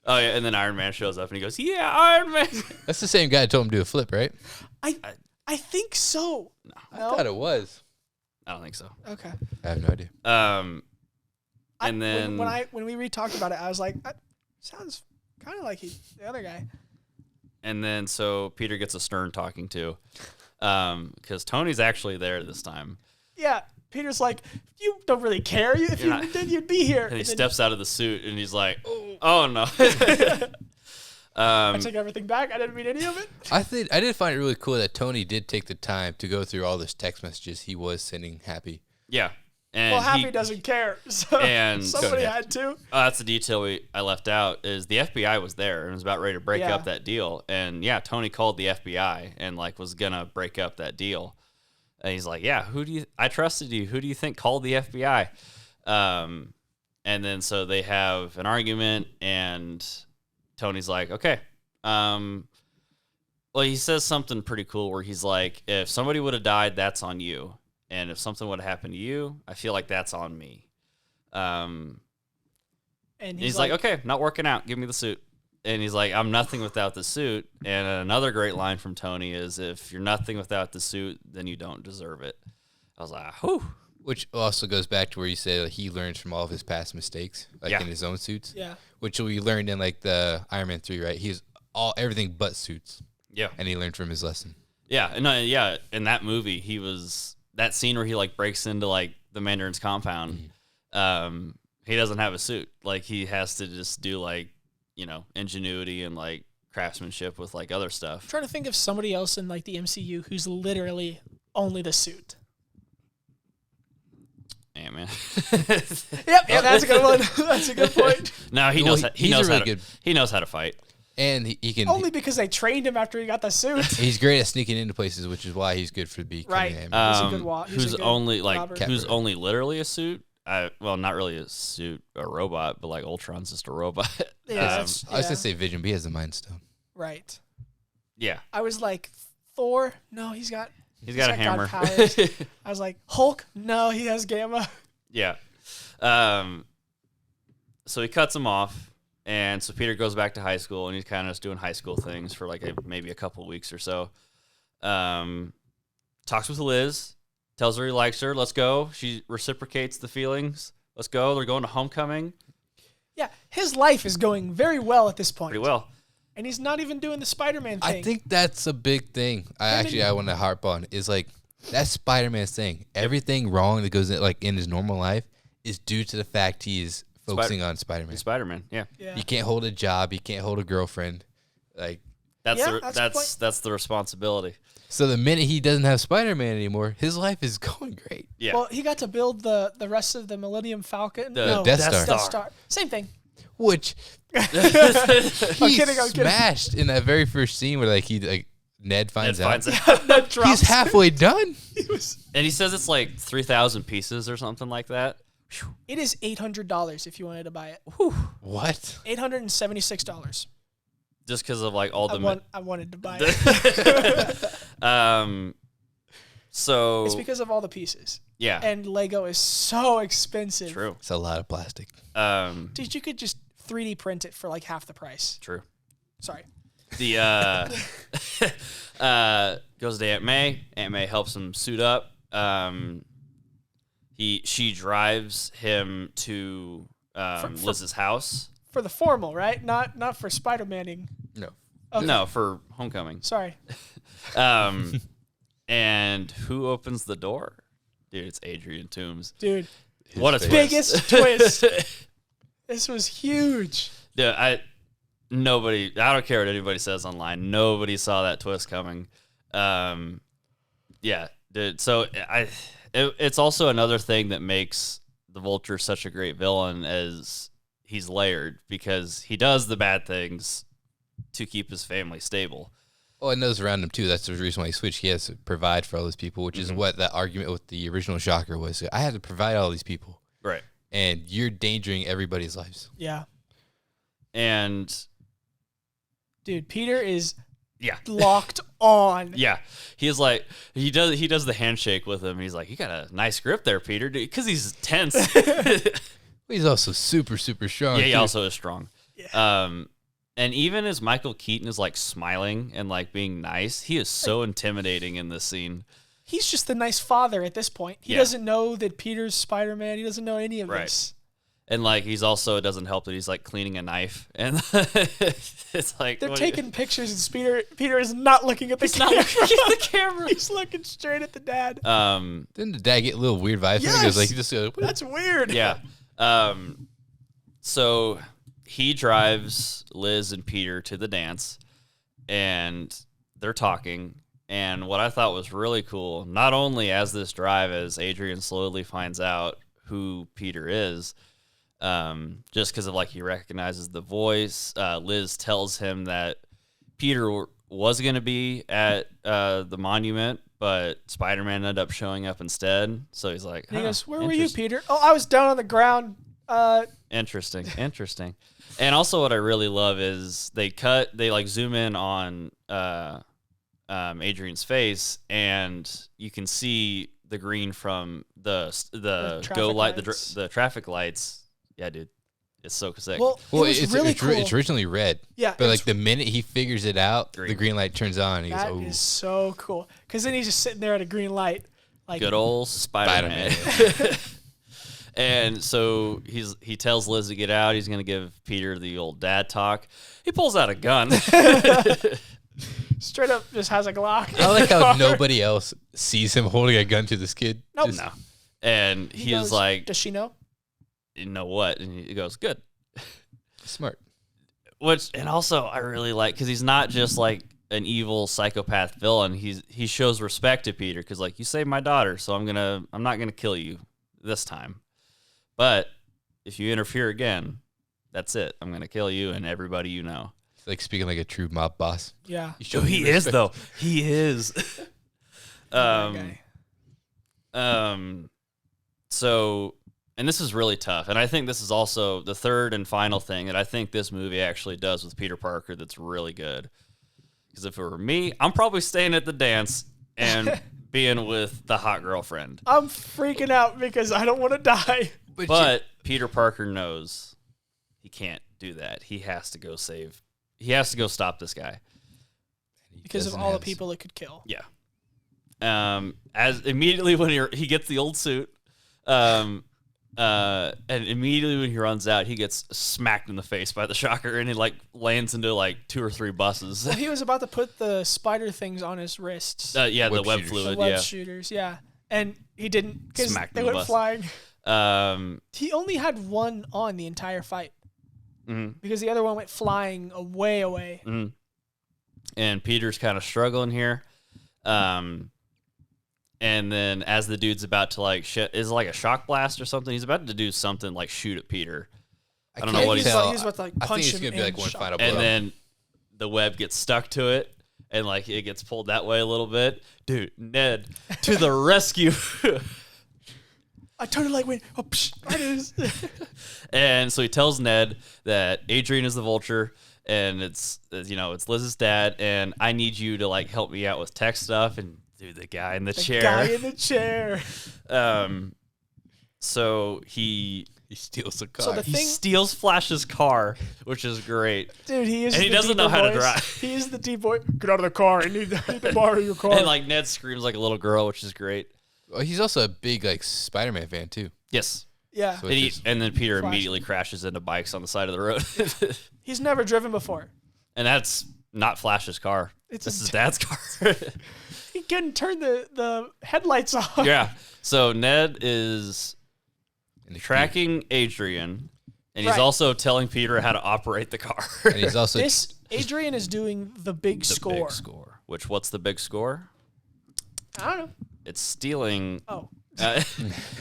Oh, yeah, and then Iron Man shows up, and he goes, yeah, Iron Man. That's the same guy that told him to do a flip, right? I think so. No. I thought it was. I don't think so. Okay. I have no idea. And then... When we re-talked about it, I was like, sounds kind of like the other guy. And then, so Peter gets a stern talking to, because Tony's actually there this time. Yeah. Peter's like, you don't really care. If you did, you'd be here. And he steps out of the suit, and he's like, oh no. I take everything back. I didn't mean any of it. I did find it really cool that Tony did take the time to go through all those text messages he was sending Happy. Yeah. And Happy doesn't care, so somebody had to. That's the detail I left out, is the FBI was there and was about ready to break up that deal. And, Tony called the FBI and, was going to break up that deal. And he's like, yeah, I trusted you. Who do you think called the FBI? And then so they have an argument, and Tony's like, okay. Well, he says something pretty cool where he's like, if somebody would have died, that's on you. And if something would have happened to you, I feel like that's on me. And he's like, okay, not working out. Give me the suit. And he's like, I'm nothing without the suit. And another great line from Tony is, if you're nothing without the suit, then you don't deserve it. I was like, whew. Which also goes back to where you say he learns from all of his past mistakes, in his own suits. Yeah. Which we learned in the Iron Man 3, right? He's everything but suits. Yeah. And he learned from his lesson. Yeah. And in that movie, he was that scene where he breaks into the Mandarin's compound. Mm-hmm. He doesn't have a suit. He has to just do ingenuity and craftsmanship with other stuff. I'm trying to think of somebody else in the MCU who's literally only the suit. Ant-Man. Yep, that's a good one. That's a good point. No, he knows how to fight. And he can Only because they trained him after he got the suit. He's great at sneaking into places, which is why he's good for becoming Right. a He's a good who's only like robber. who's only literally a suit. Well, not really a suit, a robot, but like Ultron's just a robot. Yeah, I was gonna say Vision, but he has the Mind Stone. Right. Yeah, I was like, Thor? No, he's got a hammer. God powers. I was like, Hulk? No, he has gamma. Yeah. So he cuts him off, and so Peter goes back to high school, and he's kind of just doing high school things for like maybe a couple weeks or so. Talks with Liz, tells her he likes her. Let's go. She reciprocates the feelings. Let's go. They're going to homecoming. Yeah, his life is going very well at this point. Pretty well. And he's not even doing the Spider-Man thing. I think that's a big thing. I want to harp on is like that Spider-Man's thing. Everything wrong that goes in his normal life is due to the fact he's focusing on Spider-Man. Spider-Man, yeah. He can't hold a job. He can't hold a girlfriend. Like that's the responsibility. So the minute he doesn't have Spider-Man anymore, his life is going great. Yeah. Well, he got to build the rest of the Millennium Falcon. The Death Star. Same thing. Which I'm he kidding. smashed in that very first scene where Ned finds out. That drops. He's halfway done. And he says it's like 3,000 pieces or something like that. It is $800 if you wanted to buy it. What? $876. Just because of like all the I wanted to buy it. So It's because of all the pieces. yeah, And Lego is so expensive. true. It's a lot of plastic. Dude, you could just 3D print it for like half the price. True. Sorry. The goes to Aunt May. Aunt May helps him suit up. She drives him to Liz's house. For the formal, right? Not for Spider-Maning. No. Okay. No, for homecoming. Sorry. And who opens the door? Dude, it's Adrian Toomes. Dude. What a twist. Biggest twist. This was huge. Dude, I don't care what anybody says online. Nobody saw that twist coming. Yeah, dude. So it's also another thing that makes the Vulture such a great villain, as he's layered, because he does the bad things to keep his family stable. Oh, and those around him too. That's the reason why he switched. He has to provide for all those people, which is what that argument with the original Shocker was. I had to provide all these people. Right. And you're endangering everybody's lives. Yeah. And dude, Peter is locked on. Yeah. He's like, he does the handshake with him. He's like, you got a nice grip there, Peter, because he's tense. He's also super, super strong. Yeah, he too. also is strong. Yeah. And even as Michael Keaton is like smiling and like being nice, he is so intimidating in this scene. He's just the nice father at this point. He doesn't know that Peter's Spider-Man. He doesn't know any of this. And like he's also, it doesn't help that he's like cleaning a knife, and it's like they're taking pictures, and Peter is not looking at the camera. Not looking at the camera. He's looking straight at the dad. Didn't the dad get a little weird vibes? Yes. He goes like, he just goes, That's weird. Yeah. So he drives Liz and Peter to the dance, and they're talking. And what I thought was really cool, not only as this drive, as Adrian slowly finds out who Peter is, just because of like he recognizes the voice. Liz tells him that Peter was going to be at the monument, but Spider-Man ended up showing up instead. So he's like, And he goes, "Where were you, Peter?" "Oh, I was down on the ground." Interesting. And also what I really love is they like zoom in on Adrian's face, and you can see the green from the go light, the traffic lights. Yeah, dude, it's so sick. Well, it's really cool. It's originally red. Yeah, but like the minute he figures it out, the green light turns on. And he that goes, is so cool. Because then he's just sitting there at a green light, like good old Spider-Man. And so he tells Liz to get out. He's gonna give Peter the old dad talk. He pulls out a gun. Straight up, just has a Glock. I like how nobody else sees him holding a gun to this kid. Nope. No. And he is like, "Does she know?" "You know what?" And he goes, "Good." Smart. And also I really like, because he's not just like an evil psychopath villain. He shows respect to Peter, because like, you saved my daughter, so I'm not gonna kill you this time, but if you interfere again, that's it. I'm gonna kill you and everybody you know. He's like speaking like a true mob boss. Yeah. Oh, he is though. He is. That guy. So, and this is really tough, and I think this is also the third and final thing that I think this movie actually does with Peter Parker that's really good. Because if it were me, I'm probably staying at the dance and being with the hot girlfriend. I'm freaking out because I don't want to die. But Peter Parker knows he can't do that. He has to go save. He has to go stop this guy Because of all the people it could kill. Yeah. As immediately when he gets the old suit, and immediately when he runs out, he gets smacked in the face by the shocker, and he like lands into like 2 or 3 buses. Well, he was about to put the spider things on his wrists. Yeah, the web shooters. fluid. The web Yeah, shooters, yeah. And he didn't because Smacked they in the went bus. flying. He only had one on the entire fight because the other one went flying way away. And Peter's kind of struggling here. And then as the dude's about to like is it like a shock blast or something? He's about to do something like shoot at Peter. I don't know what he's he's. about to like I think punch it's him gonna be like one shock. final blow. And then the web gets stuck to it, and like it gets pulled that way a little bit. Dude, Ned to the rescue. I totally like went. Oh, psh, it is. And so he tells Ned that Adrian is the Vulture, and it's Liz's dad, and I need you to like help me out with tech stuff. And dude, the guy in the chair. Guy in the chair. So he steals the car. So the he thing, steals Flash's car, which is great. dude, he is. And he the doesn't know deeper how to voice. drive. He is the deep boy. Get out of the car. I need to borrow your car. And like Ned screams like a little girl, which is great. Well, he's also a big like Spider-Man fan too. Yes. yeah, So- And then Peter Flash. immediately crashes into bikes on the side of the road. he's never driven before. And that's not Flash's car. It's This a- is Dad's car. He couldn't turn the headlights off. Yeah. So Ned is And the tracking Adrian, and he's Right. also telling Peter how to operate the car. and he's also This Adrian is doing the big The score. big score. What's the big score? I don't know. It's stealing. Oh,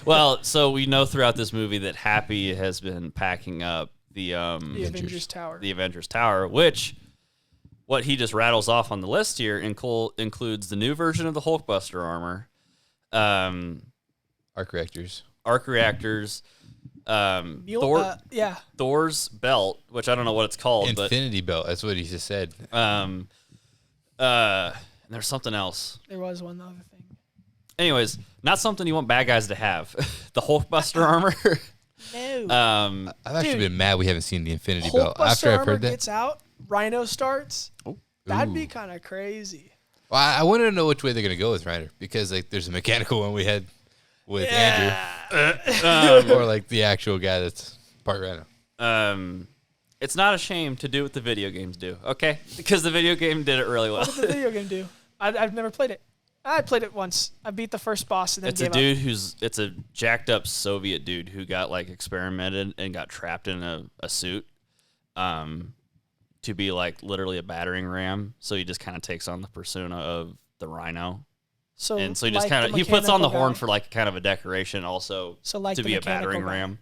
Well, so we know throughout this movie that Happy has been packing up the the Avengers Tower. the Avengers Tower, which what he just rattles off on the list here includes the new version of the Hulkbuster armor, arc reactors. arc reactors, Yeah. Thor's belt, which I don't know what it's called, Infinity Belt. That's what he just said. but and there's something else. There was one other thing. Anyways, not something you want bad guys to have. The Hulkbuster armor. No. I've actually Dude. been mad we haven't seen the Infinity Belt Hulkbuster after I've armor heard that. gets out, Rhino starts. That'd be Ooh. kind of crazy. Well, I wanted to know which way they're gonna go with Ryder because like there's a mechanical one we had with Andrew, or like the actual guy that's part Rhino. It's not a shame to do what the video games do, okay? Because the video game did it really well. What did the video game do? I've never played it. I played it once. I beat the first boss and then It's a gave up. dude it's a jacked up Soviet dude who got like experimented and got trapped in a suit to be like literally a battering ram. So he just kind of takes on the persona of the Rhino. And so he just like kind of he puts on the mechanical horn guy for like kind of a decoration also So like to the be a mechanical battering guy ram.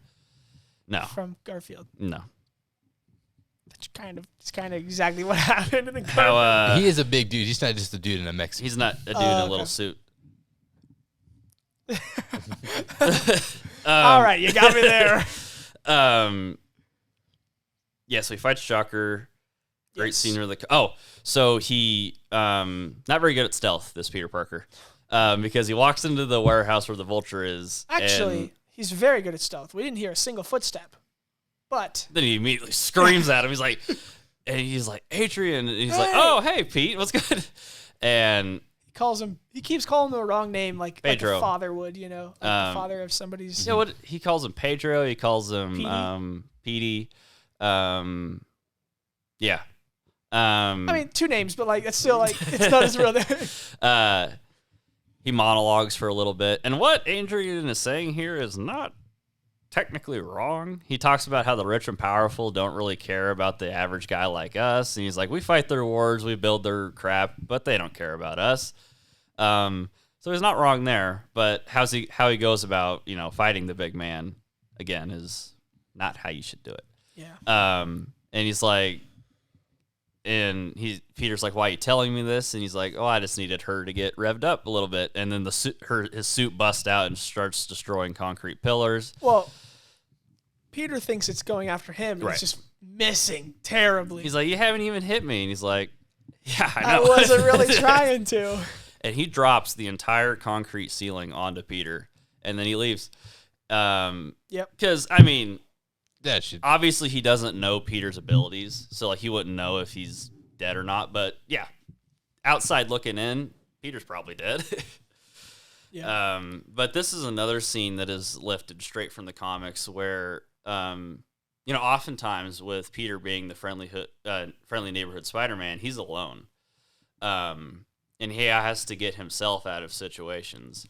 No. from Garfield. No. It's kind of exactly what happened in the How Garfield. He is a big dude. He's not just a dude in a Mexican. he's not a dude in a okay. little suit. All right, you got me there. Yeah, so he fights Shocker. Great Yes. scene where so he not very good at stealth, this Peter Parker. Because he walks into the warehouse where the Vulture is. Actually, and he's very good at stealth. We didn't hear a single footstep. But then he immediately screams at him. He's like Adrian, and he's like, Hey. "Oh, hey, Pete, what's good?" And he keeps calling him the wrong name like Pedro. a father would, like the father of somebody's. you know what he calls him? Pedro. He calls him Petey. Petey. Yeah. I mean, 2 names, but like it's still like it's not his real name. He monologues for a little bit, and what Adrian is saying here is not technically wrong. He talks about how the rich and powerful don't really care about the average guy like us, and he's like, we fight their wars, we build their crap, but they don't care about us. So he's not wrong there, but how he goes about fighting the big man again is not how you should do it. Yeah. And he's like, and Peter's like, "Why are you telling me this?" And he's like, "Oh, I just needed her to get revved up a little bit." And then his suit busts out and starts destroying concrete pillars. Well, Peter thinks it's going after him, and Right. it's just missing terribly. He's like, "You haven't even hit me." And he's like, "Yeah, I I know." wasn't really trying to. And he drops the entire concrete ceiling onto Peter, and then he leaves. Yep. Because, I mean, That should. obviously he doesn't know Peter's abilities, so like he wouldn't know if he's dead or not. But yeah, outside looking in, Peter's probably dead. Yeah. But this is another scene that is lifted straight from the comics, where oftentimes with Peter being the friendly neighborhood Spider-Man, he's alone, and he has to get himself out of situations.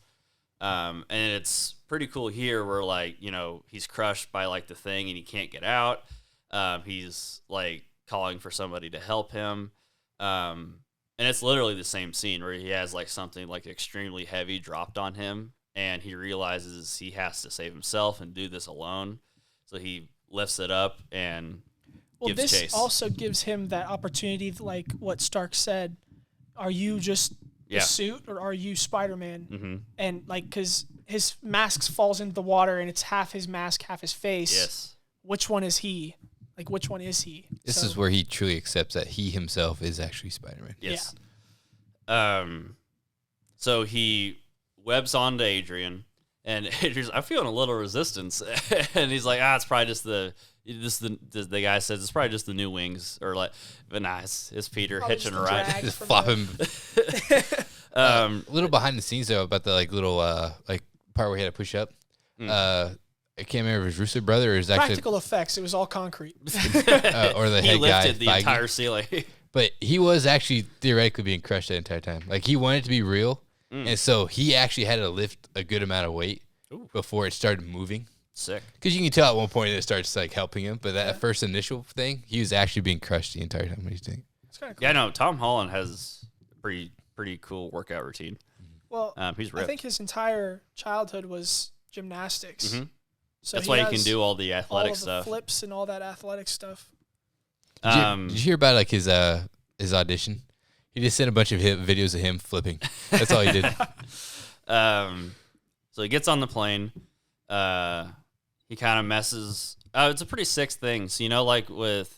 And it's pretty cool here where, like, he's crushed by, like, the thing and he can't get out. He's, like, calling for somebody to help him. And it's literally the same scene where he has, like, something, like, extremely heavy dropped on him, and he realizes he has to save himself and do this alone. So he lifts it up and gives this chase. also gives him that opportunity, like what Stark said. Are you just the suit, or are you Spider-Man? Mm-hmm. And like, because his mask falls into the water, and it's half his mask, half his face. Yes. Which one is he? Like, which one is he? This is where he truly accepts that he himself is actually Spider-Man. Yes. Yeah. So he webs onto Adrian, and Adrian's, "I'm feeling a little resistance," and he's like, "It's probably just the guy says it's probably just the new wings," or like, but nah, it's Peter Probably hitching a just the ride. drag Just from flop the- him. A little behind the scenes though about the like little like part where he had to push up. I can't remember if it was Russo brother or is actually Practical effects. It was all concrete. or the He head guy. lifted the Feige. entire ceiling. But he was actually theoretically being crushed the entire time. Like he wanted it to be real, and so he actually had to lift a good amount of weight before it started moving. Sick. Because you can tell at one point it starts like helping him, but that first initial thing, he was actually being crushed the entire time. What do you think? It's kind of cool. Yeah, no, Tom Holland has a pretty cool workout routine. Well, He's ripped. I think his entire childhood was gymnastics. Mm-hmm. So That's why he can do all the all athletic of the stuff. flips and all that athletic stuff. Did you hear about like his audition? He just sent a bunch of videos of him flipping. That's all he did. So he gets on the plane. He kind of messes. It's a pretty sick thing. So, like with,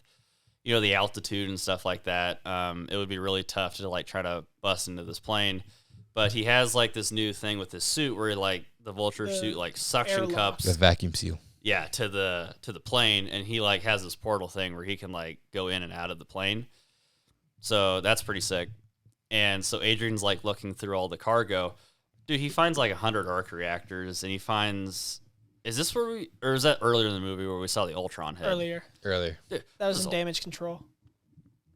the altitude and stuff like that, it would be really tough to like try to bust into this plane. But he has like this new thing with his suit where like the Vulture suit like suction airlock. cups. The vacuum seal. Yeah, to the plane, and he like has this portal thing where he can like go in and out of the plane. So that's pretty sick. And so Adrian's like looking through all the cargo. Dude, he finds like 100 arc reactors, and he finds. Is this or is that earlier in the movie where we saw the Ultron head? Earlier. Dude, That was this in is damage control.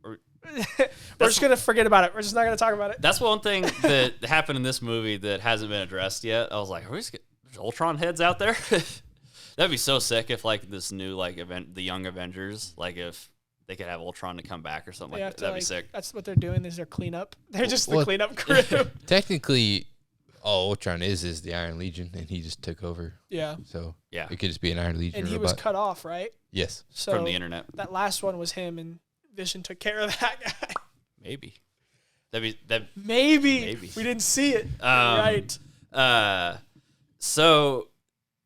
Or- We're just going to forget about it. We're just not going to talk about it. That's one thing that happened in this movie that hasn't been addressed yet. I was like, there's Ultron heads out there? That'd be so sick if like this new like event, the Young Avengers, like if they could have Ultron to come back or something They like have that. to, That'd be sick. That's what they're doing is their cleanup. They're just the Well, cleanup crew. Technically, all Ultron is the Iron Legion, and he just took over. Yeah. So Yeah. it could just be an Iron Legion And he robot. was cut off, right? Yes. So From the internet. that last one was him, and Vision took care of that guy. Maybe. That Maybe. We didn't see it. Right. So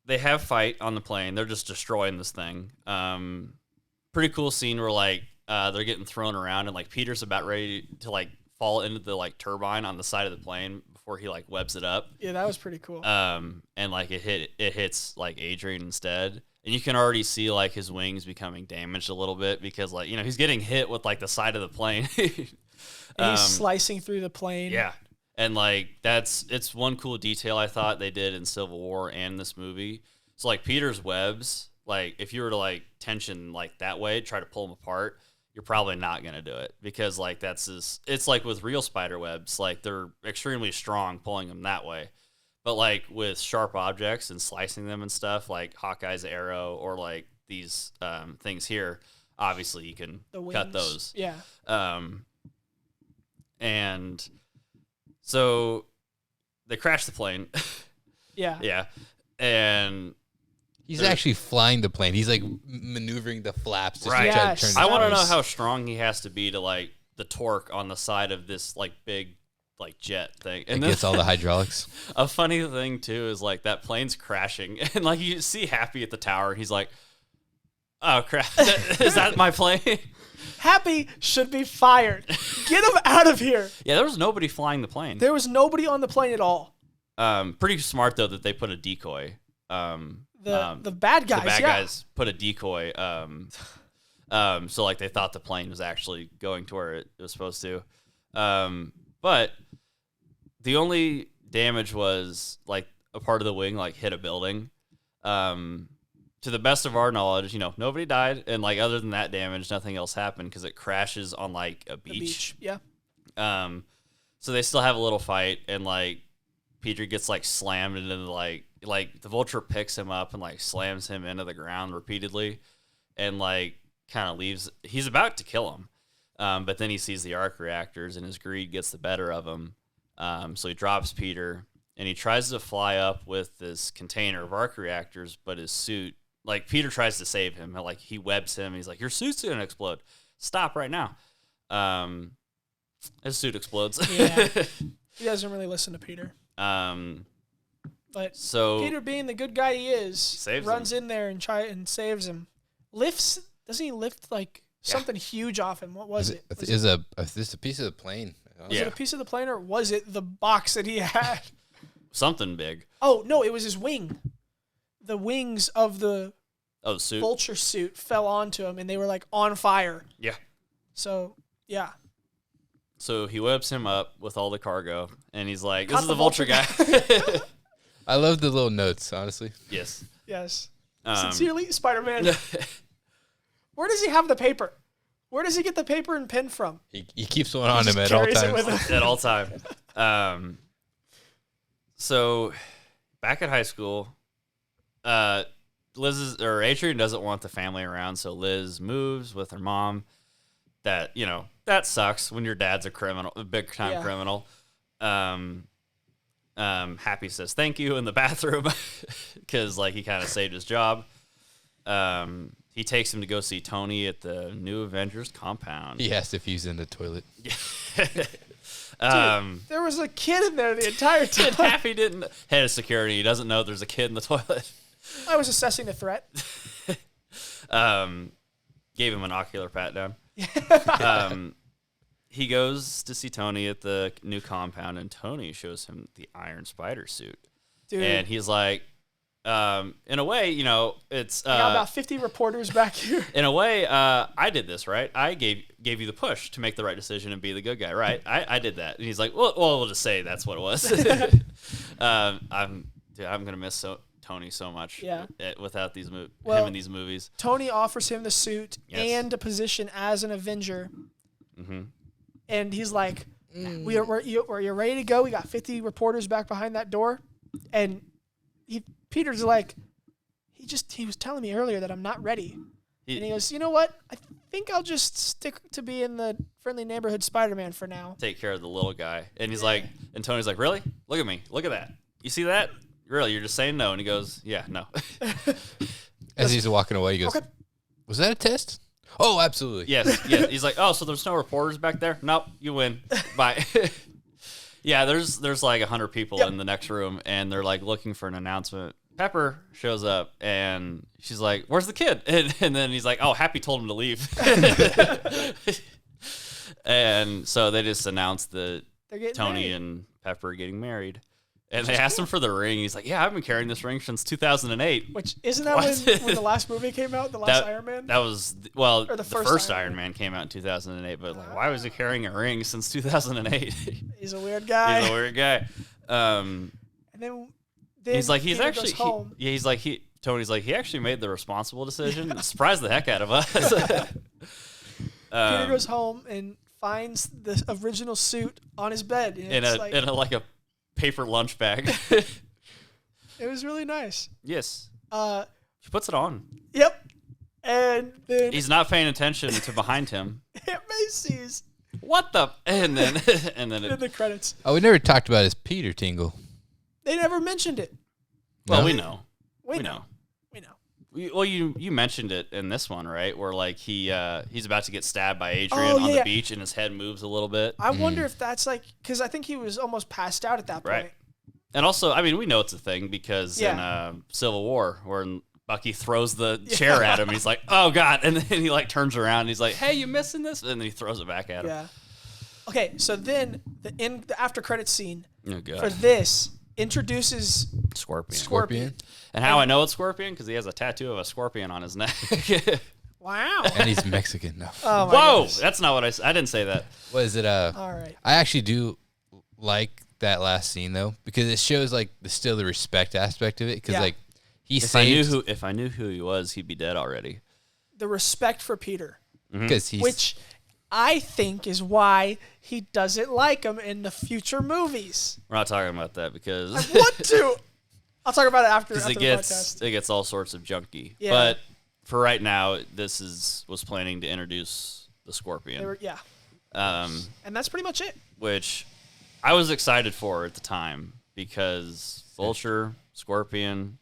they have fight on the plane. They're just destroying this thing. Pretty cool scene where like they're getting thrown around and like Peter's about ready to like fall into the like turbine on the side of the plane before he like webs it up. Yeah, that was pretty cool. And like it hits like Adrian instead. And you can already see like his wings becoming damaged a little bit because like, he's getting hit with like the side of the plane. And he's slicing through the plane. Yeah. And like it's one cool detail I thought they did in Civil War and this movie. So like Peter's webs, like if you were to like tension like that way, try to pull them apart, you're probably not gonna do it because like it's like with real spider webs, like they're extremely strong pulling them that way. But like with sharp objects and slicing them and stuff, like Hawkeye's arrow or like these things here, obviously you can cut those. Yeah. And so they crash the plane. Yeah. Yeah. And He's actually flying the plane. He's like maneuvering the flaps to Right. try to turn. I the want to course. know how strong he has to be to like the torque on the side of this like big like jet thing. And It then gets all the hydraulics. a funny thing too is like that plane's crashing and like you see Happy at the tower. He's like, "Oh crap! Is that my plane?" Happy should be fired. Get him out of here. Yeah, there was nobody flying the plane. There was nobody on the plane at all. Pretty smart though that they put a decoy. The bad guys. The bad yeah. guys put a decoy. So like they thought the plane was actually going to where it was supposed to. But the only damage was like a part of the wing like hit a building. To the best of our knowledge, nobody died, and like other than that damage, nothing else happened because it crashes on like a The beach. Yeah. So they still have a little fight, and like Peter gets like slammed into the like the Vulture picks him up and like slams him into the ground repeatedly, and like kind of leaves. He's about to kill him, but then he sees the arc reactors, and his greed gets the better of him. So he drops Peter, and he tries to fly up with this container of arc reactors, but his suit, like Peter tries to save him, and like he webs him. He's like, "Your suit's gonna explode. Stop right now." His suit explodes. Yeah. He doesn't really listen to Peter. But So Peter, being the good guy he is, saves runs in there and saves him. Doesn't he lift like something huge off him? What was it? Is a piece of the plane? Was it a piece of the plane, or was it the box that he had? something big. Oh no, it was his wing. The wings of the Suit. Vulture suit fell onto him, and they were like on fire. Yeah. So yeah. So he webs him up with all the cargo, and he's like, "This Caught is the the Vulture guy." I love the little notes, honestly. Yes. Yes. Um, Sincerely, Spider-Man. Where does he have the paper? Where does he get the paper and pen from? He keeps one on He him just at all carries it times. with him. At all time. So back at high school, Adrian doesn't want the family around, so Liz moves with her mom. That sucks when your dad's a criminal, a big time criminal. Happy says thank you in the bathroom because like he kind of saved his job. He takes him to go see Tony at the New Avengers compound. He has to fuse in the toilet. Dude, there was a kid in there the entire time. Happy didn't head of security. He doesn't know there's a kid in the toilet. I was assessing the threat. Gave him an ocular pat down. He goes to see Tony at the new compound, and Tony shows him the Iron Spider suit. Dude. And he's like, in a way, it's... I got about 50 reporters back here. In a way, I did this, right? I gave you the push to make the right decision and be the good guy, right? I did that. And he's like, well, we'll just say that's what it was. I'm going to miss Tony so much without him in these movies. Tony offers him the suit Yes. and a position as an Avenger. Mm-hmm. And he's like, you're ready to go? We got 50 reporters back behind that door. And Peter's like, he was telling me earlier that I'm not ready. And he goes, you know what? I think I'll just stick to being the friendly neighborhood Spider-Man for now. Take care of the little guy. And he's like, and Tony's like, really? Look at me. Look at that. You see that? Really? You're just saying no? And he goes, yeah, no. As he's walking away, he goes, Okay. Was that a test? Oh, absolutely. Yes. He's like, oh, so there's no reporters back there? Nope, you win. Bye. Yeah, there's like 100 people in the next room, and they're like looking for an announcement. Pepper shows up, and she's like, "Where's the kid?" And then he's like, "Oh, Happy told him to leave." And so they just announced that Tony married. and Pepper are getting married. And they asked him for the ring. He's like, "Yeah, I've been carrying this ring since 2008." Which isn't that when the last movie came out, the last Iron Man? That was Or the first Iron Man came out in 2008. But like, why was he carrying a ring since 2008? He's a weird guy. He's a weird guy. And then He's like, Peter goes home. Tony's like, he actually made the responsible decision. Surprised the heck out of us. Peter goes home and finds the original suit on his bed. And in a paper lunch bag. It was really nice. Yes. He puts it on. Yep. And then He's not paying attention to behind him. Aunt Macy's What the? And then in the credits. Oh, we never talked about his Peter tingle. They never mentioned it. Well, No? we know. We know. Well, you mentioned it in this one, right? Where like he's about to get stabbed by Adrian on the beach, and his head moves a little bit. I wonder if that's like because I think he was almost passed out at that point. Right. And also, I mean, we know it's a thing because in Civil War, where Bucky throws the chair at him, he's like, "Oh God!" And then he like turns around, and he's like, "Hey, you missing this?" And then he throws it back at him. Yeah. Okay, so then the after credits scene God. for this introduces Scorpion. And how I know it's Scorpion because he has a tattoo of a scorpion on his neck. Wow. And he's Mexican now. Oh my Whoa, goodness. that's not what I said. I didn't say that. What is it? All right. I actually do like that last scene though because it shows like the respect aspect of it because like he If I knew who he was, he'd be dead already. The respect for Peter, because he's which I think is why he doesn't like him in the future movies. We're not talking about that because I want to. I'll talk about it after the podcast. It gets all sorts of junky. Yeah. But for right now, was planning to introduce the Scorpion. And that's pretty much it. Which I was excited for at the time because Vulture, Scorpion.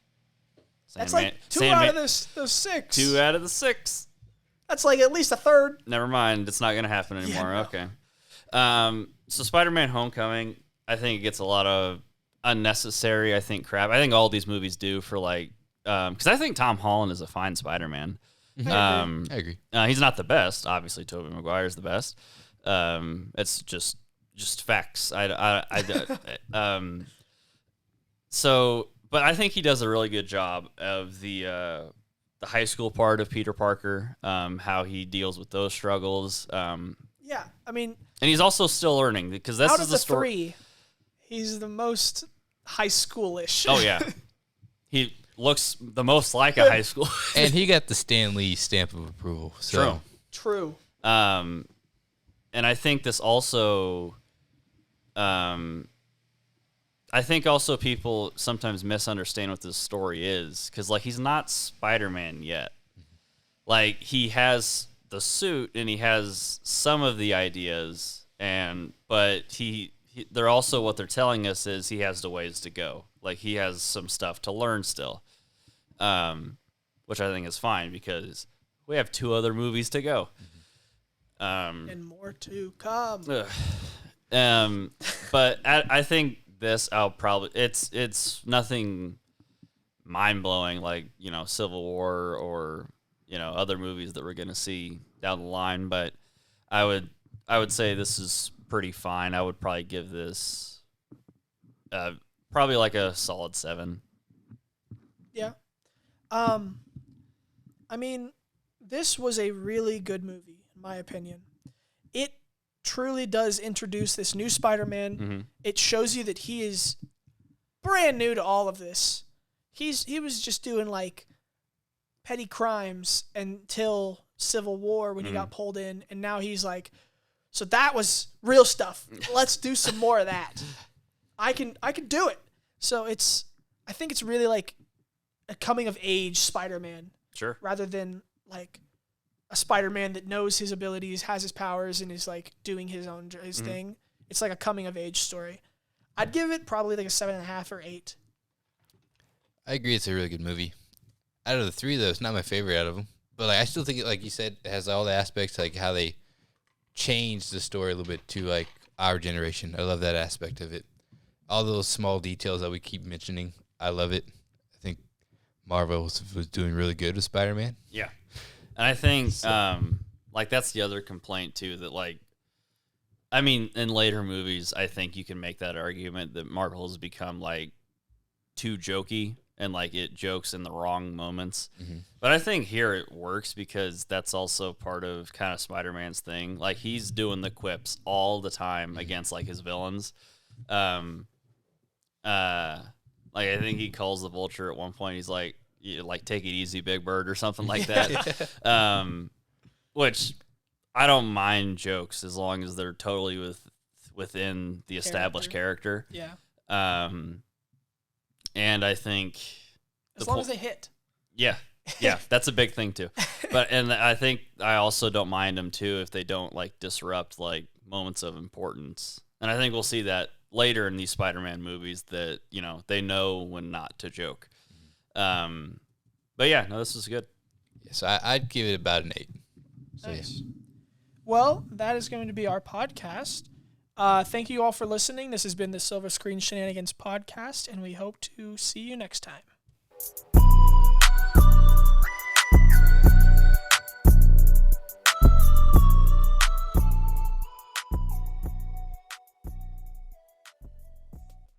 That's like two out of those 6. 2 out of the 6. That's like at least a third. Never mind. It's not going to happen anymore. Yeah, no. Okay. So Spider-Man Homecoming, I think it gets a lot of unnecessary, crap. I think all these movies do for like, because I think Tom Holland is a fine Spider-Man. I agree. He's not the best. Obviously, Tobey Maguire is the best. It's just facts. But I think he does a really good job of the high school part of Peter Parker, how he deals with those struggles. Yeah, I mean, and he's also still learning because that's out of the story. 3, he's the most high schoolish. Oh yeah, he looks the most like a high school, and he got the Stan Lee stamp of approval. So. True. And I think this also, I think also people sometimes misunderstand what this story is because like he's not Spider-Man yet. Like he has the suit and he has some of the ideas, but they're also what they're telling us is he has the ways to go. Like he has some stuff to learn still, which I think is fine because we have 2 other movies to go. And more to come. But I think this it's nothing mind blowing like Civil War or other movies that we're gonna see down the line. But I would say this is pretty fine. I would probably give this probably like a solid 7. Yeah. I mean, this was a really good movie, in my opinion. It truly does introduce this new Spider-Man. Mm-hmm. It shows you that he is brand new to all of this. He was just doing like petty crimes until Civil War when he got pulled in, and now he's like, so that was real stuff. Let's do some more of that. I can do it. So I think it's really like a coming of age Spider-Man. Sure. Rather than like a Spider-Man that knows his abilities, has his powers, and is like doing his thing. It's like a coming of age story. I'd give it probably like a 7.5 or 8. I agree. It's a really good movie. Out of the 3, though, it's not my favorite out of them. But like, I still think it, like you said, it has all the aspects, like how they changed the story a little bit to like our generation. I love that aspect of it. All those small details that we keep mentioning, I love it. I think Marvel was doing really good with Spider-Man. Yeah. And I think, like, that's the other complaint, too, that, like, I mean, in later movies, I think you can make that argument that Marvel has become, like, too jokey and, like, it jokes in the wrong moments. Mm-hmm. But I think here it works because that's also part of kind of Spider-Man's thing. Like, he's doing the quips all the time against, like, his villains. Like, I think he calls the Vulture at one point. He's like, take it easy, Big Bird, or something like that. Which I don't mind jokes as long as they're totally within the established character. Yeah. And I think as long as they hit. Yeah, that's a big thing too. And I think I also don't mind them too if they don't like disrupt like moments of importance. And I think we'll see that later in these Spider-Man movies that they know when not to joke. But yeah, no, this was good. So I'd give it about an 8. So Nice. Well, that is going to be our podcast. Thank you all for listening. This has been the Silver Screen Shenanigans podcast, and we hope to see you next time.